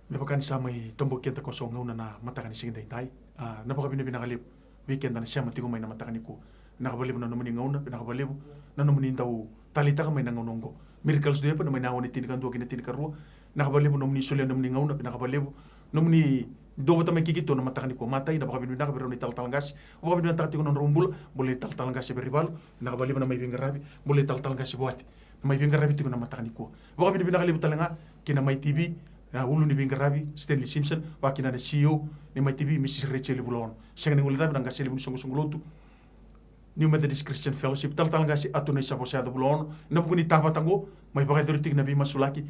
Napakan sa may tumbok kenta ko sa nguna na matakan ni Singinday Tay. Napakabi na binakalip. Weekend na siya matingo may na matakan ni kuwa. Nakabalibo na naman yung ngauna, nakabalibo na naman yung daw talita ka may nangunonggo. Miracles doon pa na may nawan ni tinikanduwa kinatinikarua. Nakabalibo naman yung sulya naman yung ngauna, nakabalibo naman ni doon ba may kikito na matakan ni ko matay, napakabin na nakabiro ni taltalanggas. Wakabin na takati ko ng rumbul, muli taltalanggas si Vereivalu, nakabalibo na may bingarabi, muli taltalanggas si Voate. May bingarabi tiko na matakan ni ko. Wakabin na binakalibo talaga, kina MaiTV, na ulo ni bingarabi, Stanley Simpson, wakina na CEO ni MaiTV, Mrs. Rachel Bulon. Siya nga ningulita, binanggasili mo sunggulotu. New Methodist Christian Fellowship taltalanga si atunay sa posada bulon na buguni tapatango may pakaduritig na bi masulaki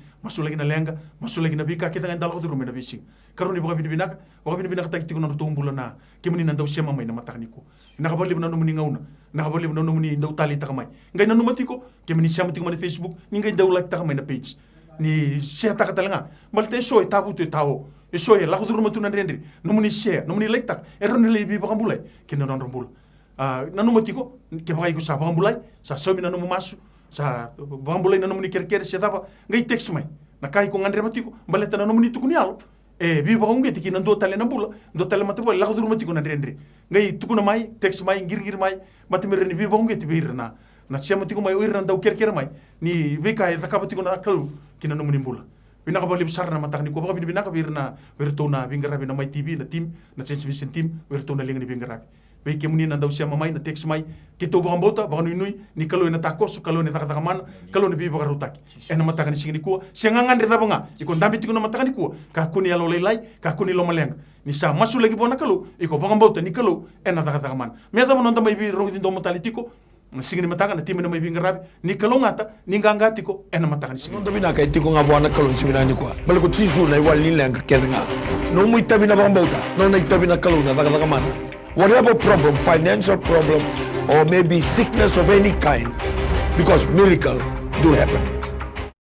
na lenga masulaki na bi ka kita ngan dalo duro na bising karon ni baka binibinaka tagti ko na bulan na kimuni nandaw siya mamay na matakni ko nakabalib na numuni ngauna nakabalib na numuni daw tali ta kamay ngay na numati ko kimuni siya mati ko na Facebook ni ngay daw like ta kamay na page ni siya ta katalanga malte soy tabu to tawo soy la ko duro matunan rendri numuni share numuni like ta eron ni lebi baka bulay kinanon rombul nanu matiko ke bagai ko sa bambulai sa somi nanu masu sa bambulai nanu ni kerker se tapa ngai text mai na kai ko ngandre matiko baleta nanu ni tukunialo bi ba ngai tiki nando tale nambula ndo tale matibo la ko matiko na rendre ngai tukuna mai text mai ngir mai matimir ni bi ba ngai tibirna na sia matiko mai oirna ndau kerker mai ni bi kai da kapatiko na kalu kinanu ni mbula binaka bali besar na matak ni ko baka binaka birna bertona bingarabi na MaiTV na team na transmission team bertona linga ni bingarabi Baik kemuni nandau siya mamay na text may kito bakang bota baka nui ni kalo na takos kalo na takatakaman kalo na biba karutaki na matakan ni singini kuwa siya ngangan rita ba nga ikon dambit ko na matakan ni kuwa kakuni alo laylay kakuni lo maleng ni sa masu lagi bona kalo iko bakang bota ni kalo na takatakaman meta mo nanda may bi rogitin do matalitiko na singini matakan na timi na may bingarabi ni kalo ngata ni ngangati ko na matakan ni singini ndo bina kay tiko nga buwana kalo siminani kuwa balik ko tisu na iwal nilang kakeda nga no mo itabi na bakang bota no na itabi na kalo na takatakaman. Whatever problem, financial problem, or maybe sickness of any kind, because miracle do happen.